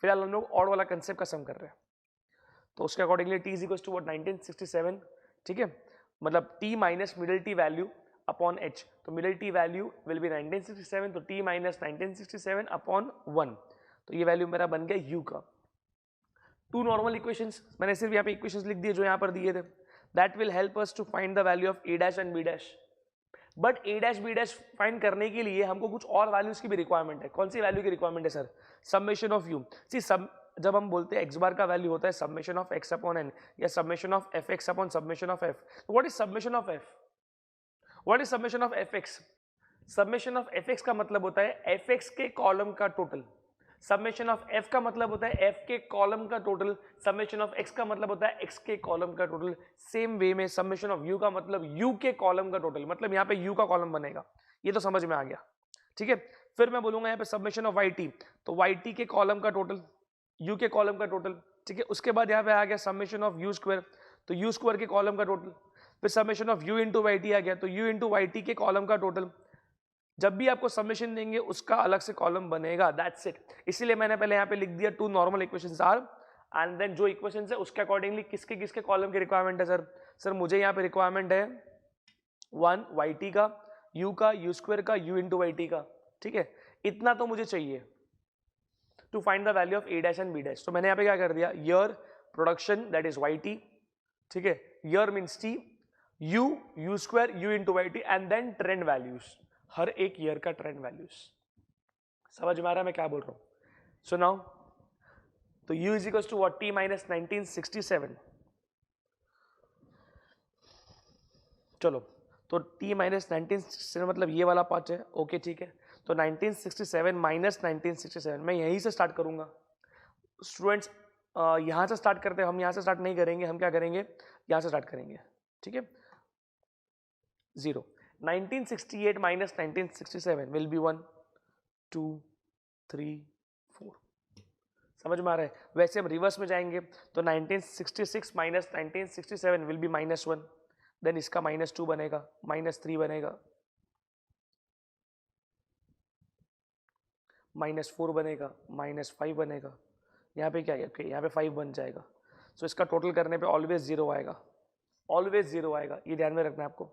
फिलहाल हम लोग ऑड वाला कंसेप्ट का सम कर रहे हैं, तो उसके accordingly t is equal to 1967, ठीक है। मतलब t minus middle t value upon h, तो middle t value will be 1967, तो t माइनस 1967 अपॉन 1, तो ये वैल्यू मेरा बन गया u का। टू नॉर्मल इक्वेशंस, मैंने सिर्फ यहाँ पे इक्वेशंस लिख दिए जो यहाँ पर दिए थे। That will help us to find the value of a dash and b dash. But a dash b dash find करने के लिए हमको कुछ और वैल्यूज की भी रिक्वायरमेंट है। कौन सी वैल्यू की रिक्वायरमेंट है सर, समेशन ऑफ u। सी जब हम बोलते हैं एक्स बार का वैल्यू होता है summation of x upon n, या summation of f x upon summation of f. What is summation of f, what is summation of f x. Summation of f x का मतलब होता है एफ एक्स के कॉलम का टोटल। समेशन ऑफ एफ का मतलब होता है एफ के कॉलम का टोटल। समेशन ऑफ एक्स का मतलब होता है एक्स के कॉलम का टोटल। सेम वे में समेशन ऑफ यू का मतलब यू के कॉलम का टोटल, मतलब यहाँ पे यू का कॉलम बनेगा। ये तो समझ में आ गया, ठीक है। फिर मैं बोलूंगा यहाँ पे समेशन ऑफ वाई टी, तो वाई टी के कॉलम का टोटल, u के कॉलम का टोटल, ठीक है। उसके बाद यहाँ पे आ गया समेशन ऑफ u स्क्वायर, तो u स्क्वायर के कॉलम का टोटल। फिर summation of u into y t आ गया, तो u इंटू वाई टी के कॉलम का टोटल। जब भी आपको समेशन देंगे उसका अलग से कॉलम बनेगा, दैट्स इट। इसीलिए मैंने पहले यहाँ पे लिख दिया two normal equations are, and then जो इक्वेशंस है उसके अकॉर्डिंगली किसके किसके कॉलम की रिक्वायरमेंट है सर। सर मुझे यहाँ पे रिक्वायरमेंट है 1 वाई टी का, u का, u स्क्वायर का, u इंटू वाई टी का, ठीक है। इतना तो मुझे चाहिए to find the value of a dash and b dash. तो मैंने यहाँ पे क्या कर दिया, year production that is y t, ठीक है। Year means t, u square, u into y t, and then trend values, हर एक ईयर का ट्रेंड वैल्यूज। समझ में आ रहा है मैं क्या बोल रहा हूं। सो नाउ तो u is equals to what, t minus 1967। चलो तो t माइनस 1967 मतलब ये वाला पार्ट है, ओके ठीक है। तो 1967 माइनस 1967 मैं यहीं से स्टार्ट करूंगा। स्टूडेंट्स यहाँ से स्टार्ट करते हैं, हम यहाँ से स्टार्ट नहीं करेंगे, हम क्या करेंगे, यहाँ से स्टार्ट करेंगे, ठीक है। 0 1968 माइनस 1967 विल बी 1 2 3 4। समझ में आ रहा है। वैसे हम रिवर्स में जाएंगे तो 1966 माइनस 1967 विल बी -1, देन इसका -2 बनेगा, -3 बनेगा, -4 बनेगा, -5 बनेगा। यहाँ पे क्या है, यहाँ पे 5 बन जाएगा। सो इसका टोटल करने पे ऑलवेज 0 आएगा। ऑलवेज 0 आएगा, ये ध्यान में रखना है आपको,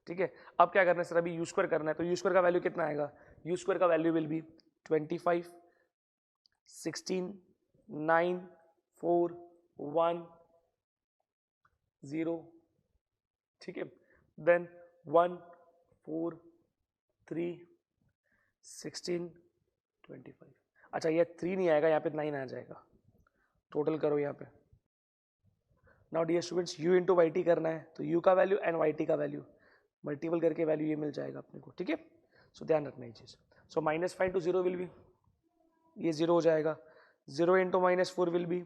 ठीक है। अब क्या करना है सर, अभी यू स्क्वायर करना है, तो यू स्क्वायर का वैल्यू कितना आएगा, यू स्क्वायर का वैल्यू विल बी 25 16 9 4 1 0, ठीक है। देन 1 4 3 16 25, अच्छा ये 3 नहीं आएगा, यहाँ पे 9 आ जाएगा, टोटल करो यहाँ पे। Now dear students, u into y t करना है, तो u का वैल्यू एंड वाई टी का वैल्यू मल्टीपल करके वैल्यू ये मिल जाएगा अपने को, ठीक है। सो ध्यान रखना ये चीज़। सो -5 इंटू 0 विल बी, ये 0 हो जाएगा, 0 into -4 will be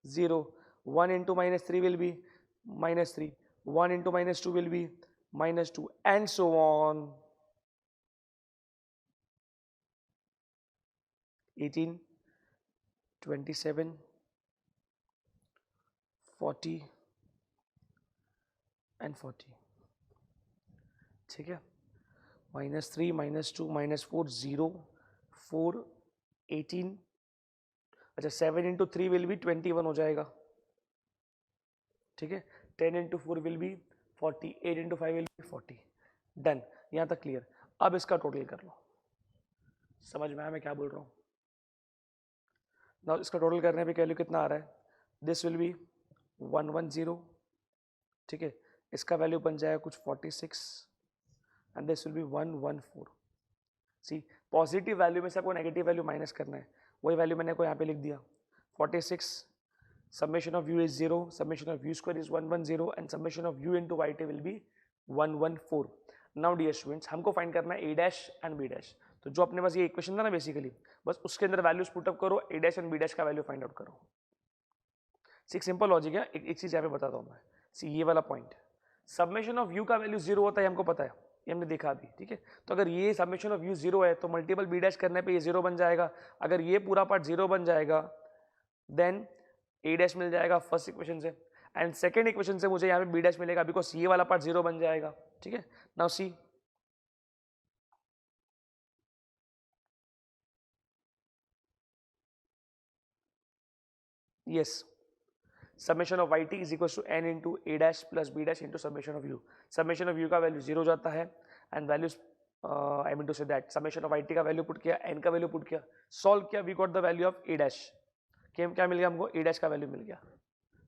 0, 1 into -3 will be -3, 1 into -2 will be -2 and so on. 18 27 40 and 40, ठीक है। -3 -2 -4 0 4 18, अच्छा 7 इंटू 3 विल बी 21 हो जाएगा, ठीक है। 10 into 4 will be 40, 8 into 5 will be 40, done. यहाँ तक क्लियर। अब इसका टोटल कर लो, समझ में आया मैं क्या बोल रहा हूँ। नाउ इसका टोटल करने पे वैल्यू कितना आ रहा है, दिस विल बी 110, ठीक है। इसका वैल्यू बन जाएगा कुछ 46 and this will be 114। See positive value में से आपको नेगेटिव वैल्यू माइनस करना है, वही वैल्यू मैंने को यहाँ पे लिख दिया 46, summation of u is 0, summation of u square is 110 and summation of u into yt will be 114। Now dear students, हमको फाइंड करना है a dash and b dash, तो जो अपने पास ये इक्वेशन था ना बेसिकली, बस उसके अंदर वैल्यूज पुटअप करो, a dash and b dash का वैल्यू फाइंड आउट करो। एक सिंपल लॉजिक है, एक चीज यहाँ पे बताता हूँ मैं। सी ये वाला पॉइंट, समेशन ऑफ u का वैल्यू 0 होता है, हमको पता है, ये हमने देखा अभी, ठीक है। तो अगर ये समेशन ऑफ u 0 है तो मल्टीपल b डैश करने पे ये 0 बन जाएगा, अगर ये पूरा पार्ट 0 बन जाएगा देन a डैश मिल जाएगा फर्स्ट इक्वेशन से, एंड सेकेंड इक्वेशन से मुझे यहाँ पे b डैश मिलेगा बिकॉज ये वाला पार्ट 0 बन जाएगा, ठीक है। Now see yes, summation of yt is equals to n into a dash plus b dash into summation of u। summation of u का वैल्यू 0 जाता है and values I mean two से दैट summation of yt का वैल्यू पुट किया, n का वैल्यू पुट किया, सॉल्व किया, we got the value of a dash। क्या मिल गया हमको, a dash का वैल्यू मिल गया,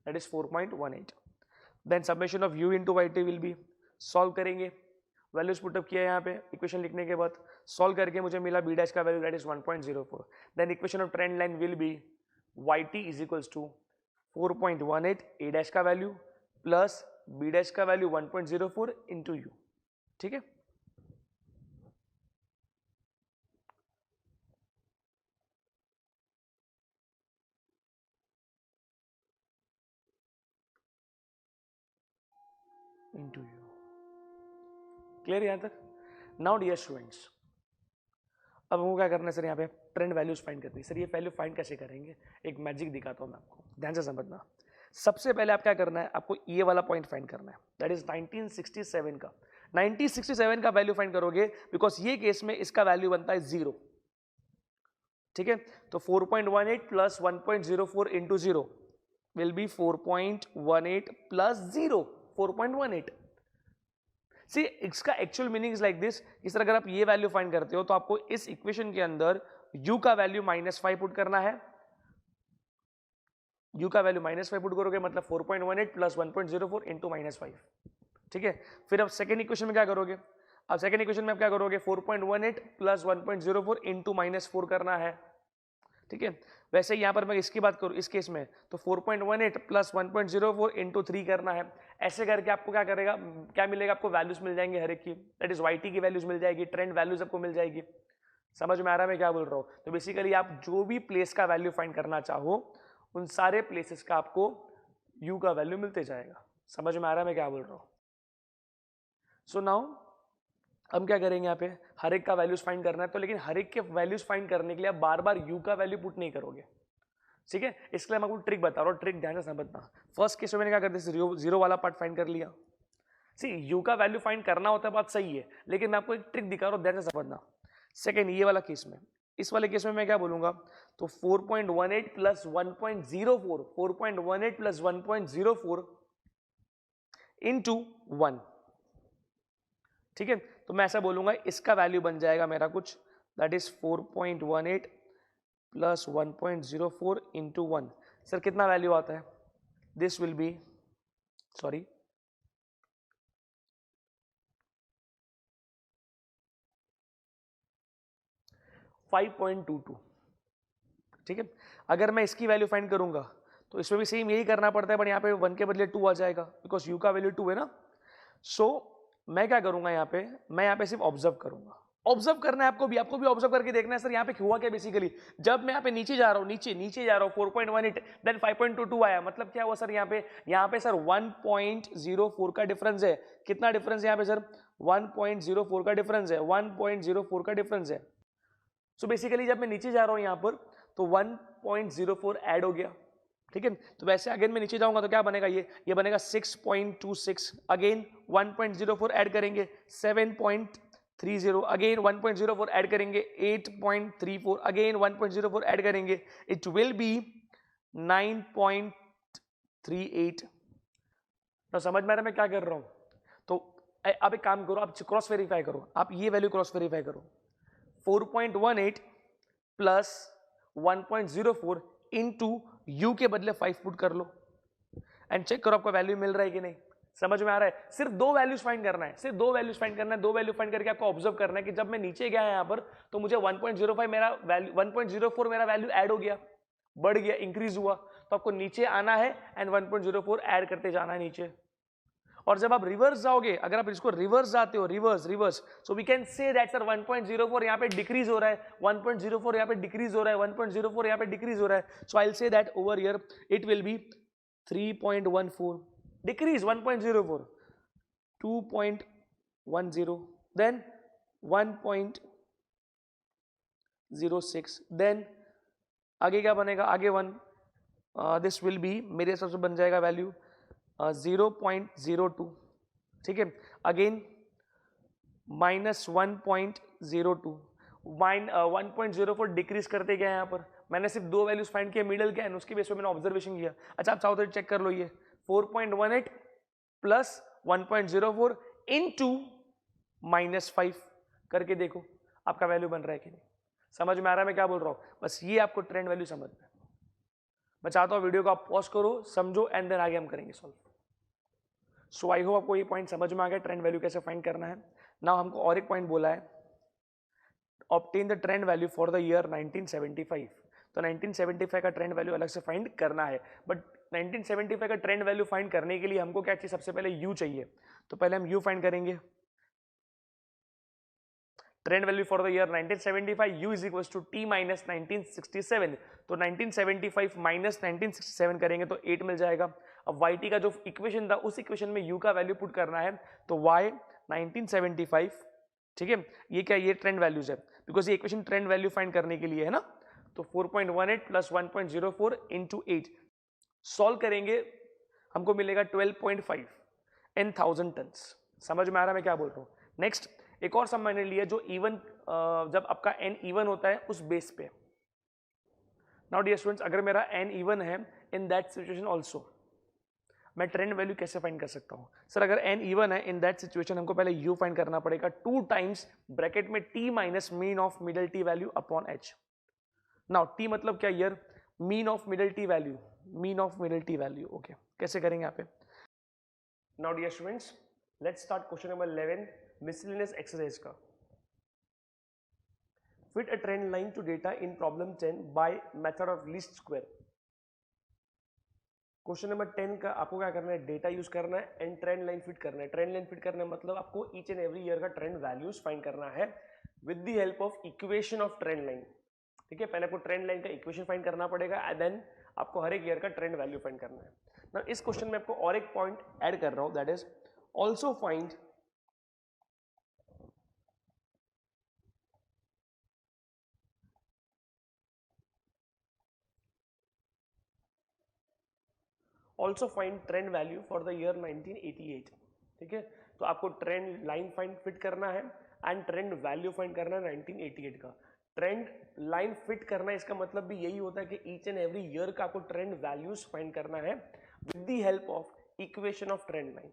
that is 4.18। Then summation of u into yt will be, solve करेंगे, वैल्यूज पुटअप किया यहाँ पे इक्वेशन लिखने के बाद, सॉल्व करके मुझे मिला b dash का value that is 1.04। Then equation of trend line will be yt is equals to 4.18 a dash का वैल्यू प्लस b डैश का वैल्यू 1.04 इंटू यू, ठीक है। इंटू यू, क्लियर यहां तक। नाउ डियर स्टूडेंट्स, अब हमको क्या करना है सर, यहाँ पे ट्रेंड वैल्यूज फाइंड करनी है। सर ये वैल्यू फाइंड कैसे करेंगे, एक मैजिक दिखाता हूँ मैं आपको, ध्यान से समझना। सबसे पहले आप क्या करना है, आपको ये वाला पॉइंट फाइंड करना है, दैट इज 1967 का। 1967 का वैल्यू फाइंड करोगे बिकॉज ये केस में इसका वैल्यू बनता है 0, ठीक है। तो 4.18 plus 1.04 into 0 will be 4.18 plus 0, 4.18। सी इसका actual meaning is like this, इस तरह अगर आप ये वैल्यू फाइंड करते हो तो आपको इस इक्वेशन के अंदर u का वैल्यू -5 पुट करना है, u का वैल्यू -5 पुट करोगे मतलब 4.18 प्लस 1.04 इंटू -5, ठीक है। फिर अब सेकेंड इक्वेशन में क्या करोगे, अब सेकेंड इक्वेशन में आप क्या करोगे, 4.18 प्लस 1.04 इंटू -4 करना है, ठीक है। वैसे यहाँ पर मैं इसकी बात करूँ इस केस में तो 4.18 प्लस 1.04 इंटू 3 करना है। ऐसे करके आपको क्या करेगा, क्या मिलेगा, आपको वैल्यूज मिल जाएंगे हर एक की, दैट इज वाई टी की वैल्यूज मिल जाएगी, ट्रेंड वैल्यूज आपको मिल जाएगी। समझ में आ रहा है मैं क्या बोल रहा हूँ। तो बेसिकली आप जो भी प्लेस का वैल्यू फाइंड करना चाहो उन सारे प्लेसेस का आपको यू का वैल्यू मिलते जाएगा। समझ में आ रहा है मैं क्या बोल रहा हूँ। सो नाउ हम क्या करेंगे, यहाँ पे हर एक का वैल्यूज फाइंड करना है, तो लेकिन हर एक के वैल्यूज फाइंड करने के लिए आप बार बार u का वैल्यू पुट नहीं करोगे, ठीक है। इसके लिए मैं आपको ट्रिक बता रहा हूँ, ट्रिक ध्यान से समझना। फर्स्ट केस में मैंने क्या कर दिया, जीरो वाला पार्ट फाइंड कर लिया। सी u का वैल्यू फाइंड करना होता है, बात सही है, लेकिन मैं आपको एक ट्रिक दिखा रहा हूँ, ध्यान से समझना। सेकेंड ये वाला केस में, इस वाले केस में मैं क्या बोलूंगा, तो 4.18 प्लस 1.04, 4.18 प्लस 1.04 इंटू 1, ठीक है। तो मैं ऐसा बोलूंगा इसका वैल्यू बन जाएगा मेरा कुछ, that is 4.18 plus 1.04 into 1। Sir कितना वैल्यू आता है? दिस विल बी, सॉरी, 5.22, ठीक है। अगर मैं इसकी वैल्यू फाइंड करूंगा तो इसमें भी सेम यही करना पड़ता है, बट यहाँ पे 1 के बदले 2 आ जाएगा बिकॉज u का वैल्यू 2 है ना। सो मैं क्या करूंगा यहाँ पे, मैं यहाँ पे सिर्फ ऑब्जर्व करूंगा। ऑब्जर्व करना है आपको भी ऑब्जर्व करके देखना है सर यहाँ पे हुआ क्या। बेसिकली जब मैं यहाँ पे नीचे जा रहा हूँ, नीचे जा रहा हूँ 4.18 देन 5.22 आया, मतलब क्या हुआ सर यहाँ पे सर 1.04 का डिफरेंस है। कितना डिफरेंस है यहाँ पे सर? 1.04 का डिफरेंस है, 1.04 का डिफरेंस है। सो बेसिकली जब मैं नीचे जा रहा हूँ यहाँ पर तो 1.04 ऐड हो गया, ठीक है। तो वैसे अगेन मैं नीचे जाऊंगा तो क्या बनेगा, ये बनेगा 6.26, अगेन 1.04 ऐड करेंगे 7.30, अगेन 1.04 ऐड करेंगे 8.34, अगेन 1.04 ऐड करेंगे, इट विल बी 9.38। तो समझ में आ रहा है मैं क्या कर रहा हूं? तो अब एक काम करो, आप क्रॉस वेरीफाई करो, आप ये वैल्यू क्रॉस वेरीफाई करो, 4.18 प्लस 1.04 इंटू यू के बदले 5 पुट कर लो एंड चेक करो आपको वैल्यू मिल रहा है कि नहीं। समझ में आ रहा है? सिर्फ दो वैल्यूज फाइंड करना है, सिर्फ दो वैल्यूज फाइंड करना है। दो वैल्यू फाइंड करके आपको ऑब्जर्व करना है कि जब मैं नीचे गया यहां पर तो मुझे 1.05 मेरा वैल्यू, 1.04 मेरा वैल्यू ऐड हो गया, बढ़ गया, इंक्रीज हुआ। तो आपको नीचे आना है एंड 1.04 ऐड करते जाना है नीचे। और जब आप रिवर्स जाओगे, अगर आप इसको रिवर्स जाते हो, reverse, so we can say that sir 1.04 यहाँ पे डिक्रीज हो रहा है, 1.04 यहाँ पे डिक्रीज हो रहा है, 1.04 यहाँ पे डिक्रीज हो रहा है। So I will say that over here it will be 3.14 decrease, 1.04, 2.10, then 1.06, then आगे क्या बनेगा, आगे 1, दिस विल बी मेरे हिसाब से बन जाएगा वैल्यू 0.02, ठीक है। अगेन -1.02, 1.04 डिक्रीज करते गया यहाँ पर। मैंने सिर्फ दो वैल्यूज फाइंड किया, मिडल क्या है उसके बेस पे मैंने ऑब्जर्वेशन किया। अच्छा आप चाहो तो चेक कर लो, ये 4.18 प्लस 1.04 इंटू -5 करके देखो आपका वैल्यू बन रहा है कि नहीं। समझ में आ रहा है मैं क्या बोल रहा हूँ? बस ये आपको ट्रेंड वैल्यू समझ में। मैं चाहता हूँ वीडियो को आप पॉज करो, समझो एंड देन आगे हम करेंगे सॉल्व। सो आई होप आपको ये पॉइंट समझ में आ गया, ट्रेंड वैल्यू कैसे फाइंड करना है। नाउ हमको और एक पॉइंट बोला है, obtain the trend value for the year 1975। तो 1975 का ट्रेंड वैल्यू अलग से फाइंड करना है, बट 1975 का ट्रेंड वैल्यू फाइंड करने के लिए हमको क्या चाहिए? सबसे पहले यू चाहिए। तो पहले हम यू फाइंड करेंगे, trend value for the year 1975, u is equals to t minus 1967। तो 1975 माइनस 1967 करेंगे तो 8 मिल जाएगा। अब yt का जो इक्वेशन था उस इक्वेशन में u का वैल्यू पुट करना है, तो y 1975, ठीक है। ये क्या, ये ट्रेंड वैल्यूज है बिकॉज ये इक्वेशन ट्रेंड वैल्यू फाइंड करने के लिए है ना। तो 4.18 प्लस 1.04 इंटू 8 सॉल्व करेंगे, हमको मिलेगा 12.5 इन 1000 टन्स। समझ में आ रहा है मैं क्या बोल रहा हूँ? नेक्स्ट एक और सम मैंने लिया जो इवन, जब आपका n इवन होता है उस बेस पे। नाउ डियर स्टूडेंट्स, अगर मेरा n इवन है इन दैट सिचुएशन ऑल्सो, मैं ट्रेंड वैल्यू कैसे फाइंड कर सकता हूं? सर अगर n इवन है इन दैट सिचुएशन हमको पहले u फाइंड करना पड़ेगा 2 टाइम्स ब्रैकेट में t minus mean of middle t value upon h। Now t मतलब क्या year, mean of middle t value, mean of middle t value. Okay, कैसे करेंगे यहाँ पे? Now dear students, let's start question number 11 miscellaneous exercise का। Fit a trend line to data in problem 10 by method of least square. Question number 10 का आपको क्या करना है? डेटा यूज करना है एंड ट्रेंड लाइन फिट करना है। ट्रेंड लाइन फिट करना है मतलब आपको ईच एंड एवरी ईयर का ट्रेंड वैल्यूज फाइंड करना है with the help of equation of trend line. ठीक है, पहले आपको ट्रेंड लाइन का इक्वेशन फाइंड करना पड़ेगा एंड देन आपको हर एक ईयर का ट्रेंड वैल्यू फाइंड करना है ना। इस क्वेश्चन में आपको और एक पॉइंट ऐड कर रहा हूं, that is also find also find trend value for the year 1988। ठीक है, तो आपको ट्रेंड लाइन फाइंड फिट करना है एंड ट्रेंड वैल्यू फाइंड करना है 1988 का। ट्रेंड लाइन फिट करना है इसका मतलब भी यही होता है कि ईच एंड एवरी ईयर का आपको ट्रेंड वैल्यूज फाइंड करना है with the help of equation of trend line.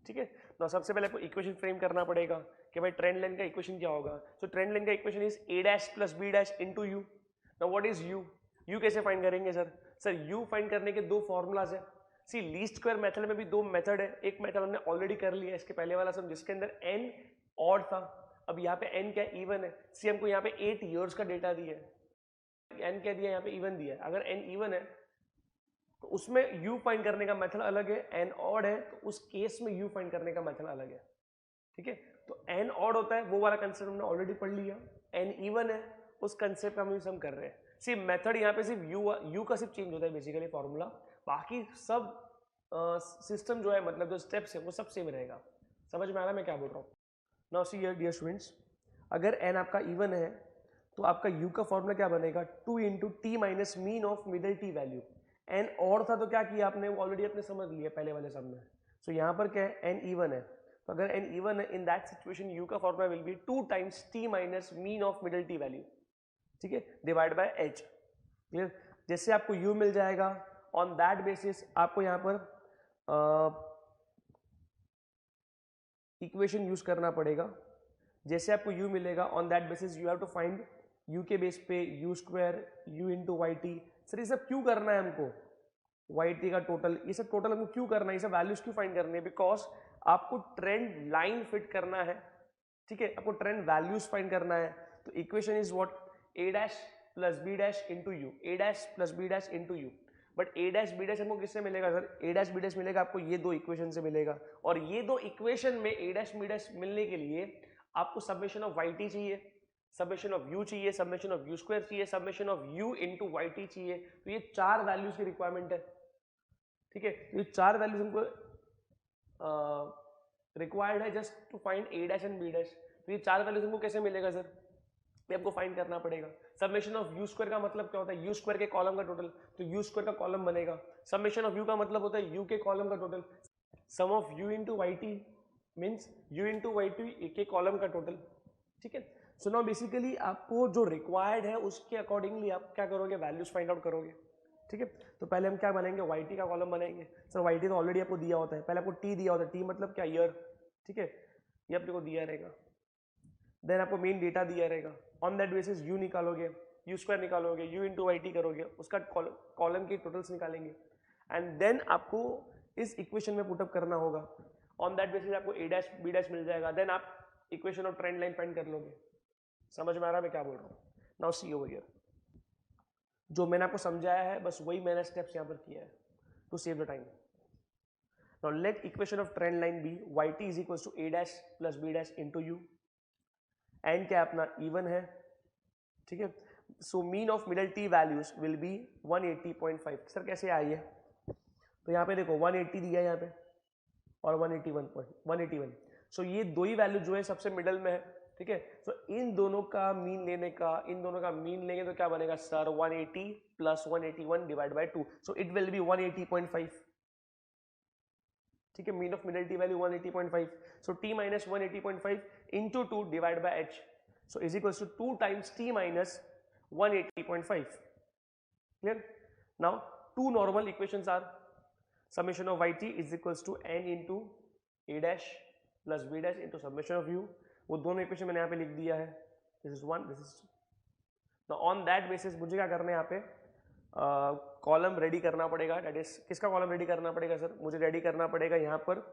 ठीक है। तो सबसे पहले आपको इक्वेशन फ्रेम करना पड़ेगा कि भाई ट्रेंड लाइन का इक्वेशन क्या होगा। सो ट्रेंड लाइन का equation is a dash plus b dash into u। Now what is u? u कैसे फाइंड करेंगे सर? सर u फाइंड करने के दो फॉर्मूलाज है। सी लीस्ट स्क्वायर मेथड में भी दो मेथड है। एक मेथड हमने ऑलरेडी कर लिया है, इसके पहले वाला सब जिसके अंदर n ऑड था। अब यहाँ पे n क्या इवन है। सी हमको यहाँ पे 8 ईयर्स का डेटा दिया है, n क्या दिया यहाँ पे इवन दिया है। अगर n इवन है तो उसमें u फाइंड करने का मेथड अलग है, n ऑड है तो उस केस में u फाइंड करने का मेथड अलग है। ठीक है, तो n ऑड होता है वो वाला कंसेप्ट हमने ऑलरेडी पढ़ लिया, n इवन है उस कंसेप्ट का हम कर रहे हैं। सिर्फ मेथड यहाँ पे सिर्फ u का सिर्फ चेंज होता है बेसिकली फॉर्मूला, बाकी सब सिस्टम जो है मतलब जो स्टेप्स है वो सब सेम रहेगा। समझ में आ रहा है मैं क्या बोल रहा हूँ? Now see here dear students, अगर n आपका इवन है तो आपका u का फॉर्मूला क्या बनेगा, 2 into t minus mean of middle t value. n और था तो क्या किया आपने, वो ऑलरेडी आपने समझ लिया पहले वाले सब में। सो यहाँ पर क्या है, n इवन है तो अगर n इवन है इन दैट सिचुएशन u का formula will be 2 times t minus mean of middle t value, ठीक है, डिवाइड बाय h। क्लियर? जैसे आपको u मिल जाएगा ऑन दैट बेसिस आपको यहाँ पर इक्वेशन यूज करना पड़ेगा। जैसे आपको u मिलेगा on that basis you have to find u के बेस पे u square u into y t. Sir ये सब क्यों करना है हमको, वाई टी का टोटल, ये सब टोटल हमको क्यों करना है, ये सब वैल्यूज क्यों फाइंड करनी है? बिकॉज आपको ट्रेंड लाइन फिट करना है, ठीक है, आपको ट्रेंड वैल्यूज फाइंड करना है। तो equation is what, a dash plus b dash into you, a dash plus b dash into you. But a dash b dash हमको किससे मिलेगा sir, a dash b dash मिलेगा आपको ये दो इक्वेशन से मिलेगा, और ये दो इक्वेशन में a डैश b डैश मिलने के लिए आपको समेशन ऑफ वाई टी चाहिए, समेशन ऑफ u चाहिए, समेशन ऑफ u स्क्वायर चाहिए, summation of u into y t चाहिए। तो ये चार वैल्यूज की रिक्वायरमेंट है, ठीक है। ये चार वैल्यूज हमको रिक्वायर्ड है just to find a dash and b dash. तो ये चार वैल्यूज हमको कैसे मिलेगा सर, ये आपको फाइंड करना पड़ेगा। समेशन ऑफ u स्क्वायर का मतलब क्या होता है, u स्क्वायर के कॉलम का टोटल, तो u स्क्वायर का कॉलम बनेगा। समेशन ऑफ u का मतलब होता है u के कॉलम का total. Sum of u into y t means u into y t के कॉलम का टोटल, ठीक है। सो नाउ बेसिकली आपको जो रिक्वायर्ड है उसके अकॉर्डिंगली आप क्या करोगे, वैल्यूज फाइंड आउट करोगे, ठीक है। तो पहले हम क्या बनाएंगे, वाई टी का कॉलम बनाएंगे। सर वाई टी तो ऑलरेडी आपको दिया होता है, पहले आपको टी दिया होता है, टी मतलब क्या, ईयर, ठीक है, ये आपको दिया रहेगा। देन आपको मेन डेटा दिया रहेगा, ऑन दैट बेसिस u निकालोगे, u स्क्वायर निकालोगे, u इंटू वाई टी करोगे, उसका कॉलम के टोटल्स निकालेंगे, एंड देन आपको इस इक्वेशन में पुटअप करना होगा। ऑन दैट बेसिस आपको a डैश b डैश मिल जाएगा, देन आप equation of trend line find कर लोगे। समझ में आ रहा है मैं क्या बोल रहा हूँ? नाउ सी ओवर हियर, जो मैंने आपको समझाया है बस वही मैंने स्टेप्स यहाँ पर किया है to save the time. Now let equation of trend line be y T is equal to a dash plus b dash into u, and क्या अपना इवन है, ठीक है। So mean of middle t values will be 180.5। Sir कैसे आई है, तो यहाँ पे देखो 180 दिया है यहाँ पे और 181। सो ये दो ही वैल्यू जो है सबसे मिडल में है, ठीक है। सो इन दोनों का मीन लेने का, इन दोनों का मीन लेंगे तो क्या बनेगा sir, 180 plus 181 divide by 2, so it will be 180.5, ठीक है। Mean of middle t value 180.5, so t minus 180.5 into 2 divide by h, so is equal to 2 times t minus 180.5। Clear? Now two normal equations are summation of yt is equals to n into a dash plus b dash into summation of u। वो दोनों इक्वेशन मैंने यहाँ पे लिख दिया है, this is one, this is two. Now on that basis मुझे क्या करना है, यहाँ पे कॉलम रेडी करना पड़ेगा। दैट इज किसका कॉलम रेडी करना पड़ेगा सर, मुझे रेडी करना पड़ेगा यहाँ पर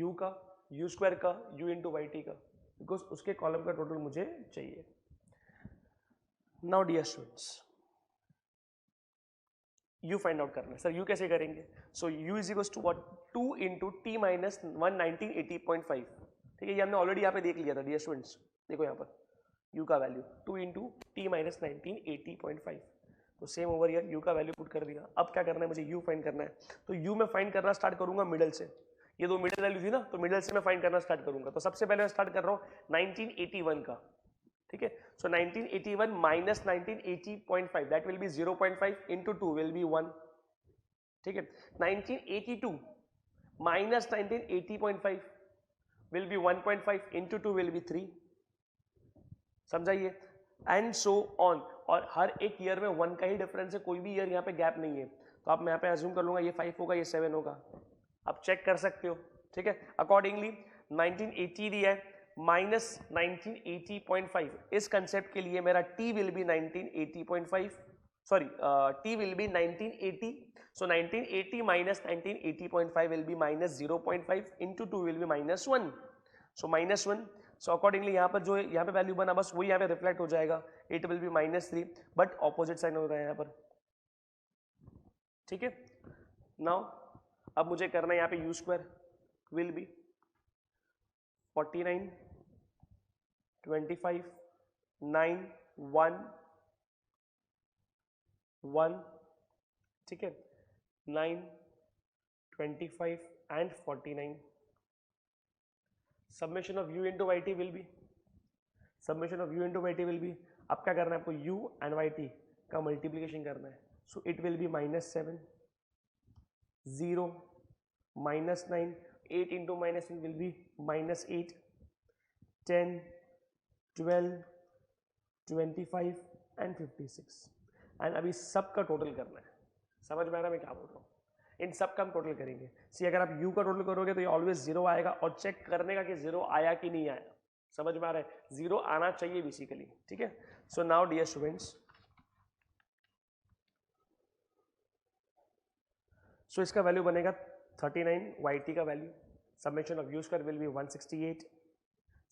u का, u स्क्वायर का, u इंटू वाई टी का, बिकॉज उसके कॉलम का टोटल मुझे चाहिए। Now dear students, u find out करना है। सर u कैसे करेंगे, so u is equal to what, 2 into t minus 11980.5, ठीक है। ये हमने ऑलरेडी यहाँ पे देख लिया था डियर स्टूडेंट्स। देखो यहाँ पर u का वैल्यू 2 इंटू टी माइनस 1980.5, तो सेम ओवर ईयर u का वैल्यू पुट कर दिया। अब क्या करना है, मुझे u फाइंड करना है। तो u मैं फाइंड करना स्टार्ट करूंगा मिडल से, ये दो मिडल वैल्यू थी ना, तो मिडल से मैं फाइंड करना स्टार्ट करूंगा। तो सबसे पहले मैं स्टार्ट कर रहा हूँ 1981 का, ठीक है। सो 1981 minus 1980.5 that will be 0.5 into 2 will be 1, ठीक है। 1982 minus 1980.5 will be 1.5 into 2 will be 3, समझाइए, एंड सो ऑन। और हर एक ईयर में 1 का ही डिफरेंस है, कोई भी ईयर यहाँ पे गैप नहीं है। तो आप मैं यहाँ पे अज्यूम कर लूंगा ये 5 होगा, ये 7 होगा, आप चेक कर सकते हो, ठीक है। अकॉर्डिंगली 1980 दिया है माइनस 1980.5, इस कंसेप्ट के लिए मेरा t will be 1980.5, sorry t will be 1980, so 1980 minus 1980.5 will be minus 0.5 into 2 will be minus 1, so minus 1, so accordingly यहाँ पर जो यहाँ पे वैल्यू बना बस वही यहाँ पे रिफ्लेक्ट हो जाएगा, it will be -3 but opposite sign हो रहा है यहाँ पर, ठीक है। नाउ अब मुझे करना है यहाँ पे u स्क्वायर विल बी 49 25 9 1 1, ठीक है, 9 25 and 49, summation of u into yt will be, summation of u into yt will be, अब क्या करना है आपको u and yt का मल्टीप्लीकेशन करना है, so it will be -7 0 -9, 8 into -9 will be -8, 10 12 25 and 56, and अभी सब का टोटल करना है, समझ में आ रहा है मैं क्या बोल रहा हूँ, इन सब का हम टोटल करेंगे। सी अगर आप u का टोटल करोगे तो ये ऑलवेज 0 आएगा और चेक करने का कि 0 आया कि नहीं आया, समझ में आ रहा है, 0 आना चाहिए बेसिकली, ठीक है। सो नाउ डियर स्टूडेंट्स, सो इसका वैल्यू बनेगा 39 yt का value, summation of u square will be 168,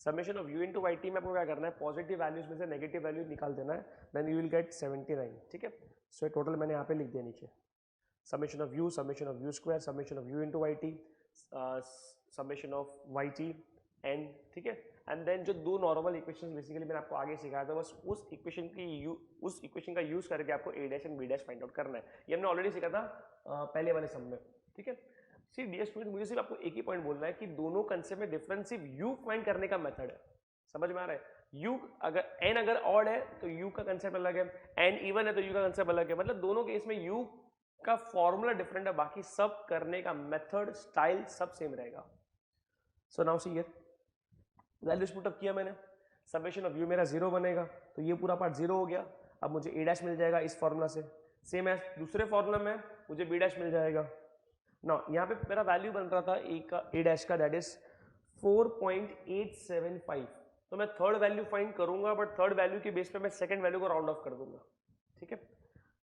summation of u into yt में आपको क्या करना है, पॉजिटिव वैल्यूज में से नेगेटिव वैल्यू निकाल देना है, देन यू विल गेट 79, ठीक है। सो ये टोटल मैंने यहाँ पे लिख दिया नीचे, summation of u square, summation of u into yt, summation of yt and, ठीक है। एंड देन जो दो नॉर्मल इक्वेशन बेसिकली मैंने आपको आगे सिखाया था, बस उस इक्वेशन का यूज करके आपको a dash and b dash find out करना है, ये हमने ऑलरेडी सीखा था पहले वाले सम में, ठीक है। सी डियर स्टूडेंट, मुझे सिर्फ आपको एक ही पॉइंट बोलना है कि दोनों कंसेप्ट में डिफरेंस सिर्फ u फाइंड करने का मेथड है, समझ में आ रहा है। u अगर n अगर ऑड है तो u का कंसेप्ट अलग है, n इवन है तो u का कंसेप्ट अलग है, मतलब दोनों केस में u का फॉर्मूला डिफरेंट है, बाकी सब करने का मेथड स्टाइल सब सेम रहेगा। So now see here, values put up किया मैंने, समेशन ऑफ u मेरा 0 बनेगा, तो ये पूरा पार्ट 0 हो गया, अब मुझे a डैश मिल जाएगा इस फॉर्मूला से, सेम एज दूसरे फॉर्मूला में मुझे b डैश मिल जाएगा। ना यहाँ पे मेरा वैल्यू बन रहा था a डैश का, दैट इज 4.875, तो मैं थर्ड वैल्यू फाइंड करूंगा, बट थर्ड वैल्यू के बेस पे मैं सेकंड वैल्यू को राउंड ऑफ कर दूंगा, ठीक है।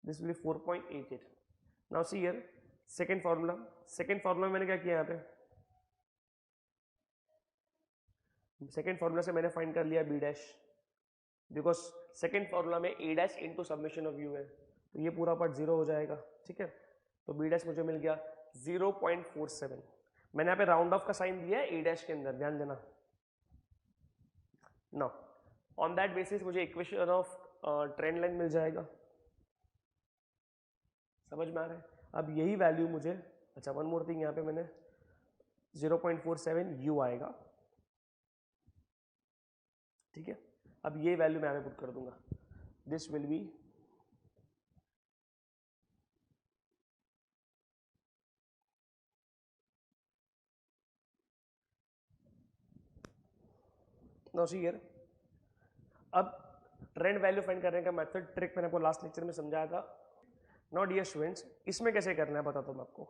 This will be 4.88। Now see here second formula मैंने क्या किया यहाँ पे, सेकंड फार्मूला से मैंने फाइंड कर लिया b dash, because second formula में a dash into summation of u है, तो ये पूरा पार्ट 0 हो जाएगा, ठीक है। तो b डैश मुझे मिल गया 0.47, मैंने यहाँ पे राउंड ऑफ का साइन दिया है a डैश के अंदर, ध्यान देना। नाउ ऑन दैट बेसिस मुझे इक्वेशन ऑफ ट्रेंड लाइन मिल जाएगा, समझ में आ रहा है। अब यही वैल्यू मुझे, अच्छा वन मोर थिंग, यहाँ पे मैंने 0.47 u आएगा, ठीक है। अब ये वैल्यू मैं यहाँ पे पुट कर दूंगा, this will B now see here, अब ट्रेंड वैल्यू फाइंड करने का मेथड ट्रिक मैंने आपको लास्ट लेक्चर में समझाया था। नाउ डियर स्टूडेंट्स, इसमें कैसे करना है बताता हूँ मैं आपको,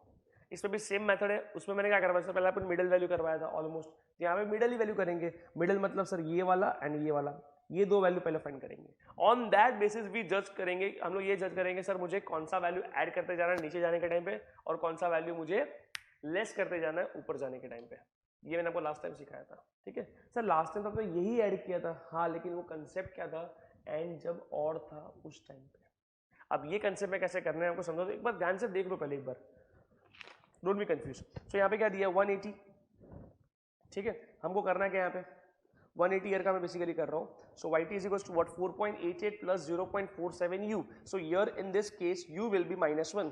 इसमें भी सेम मेथड है, उसमें मैंने क्या करवाया, सबसे पहले अपन मिडिल वैल्यू करवाया था ऑलमोस्ट, यहाँ पे मिडिल ही वैल्यू करेंगे, मिडिल मतलब सर ये वाला एंड ये वाला, ये दो वैल्यू पहले फाइंड करेंगे, ऑन दैट बेसिस भी जज करेंगे, हम लोग ये जज करेंगे सर मुझे कौन सा वैल्यू ऐड करते जाना है नीचे जाने के टाइम पे, और कौन सा वैल्यू मुझे लेस करते जाना है ऊपर जाने के टाइम पे, ये मैंने आपको लास्ट टाइम सिखाया था, ठीक है। सर लास्ट टाइम तो आपने यही ऐड किया था, हाँ, लेकिन वो कंसेप्ट क्या था, एंड जब और था उस टाइम पे, अब ये कंसेप्ट में कैसे करना है आपको समझो, तो एक बार ध्यान से देख लो पहले एक बार, डोंट बी कंफ्यूज। सो यहाँ पे क्या दिया 180, ठीक है, हमको करना है क्या यहाँ पे 180 ईयर का मैं बेसिकली कर रहा हूँ, so yt is equals to what 4.88 plus 0.47 u, so here in this case u will be -1,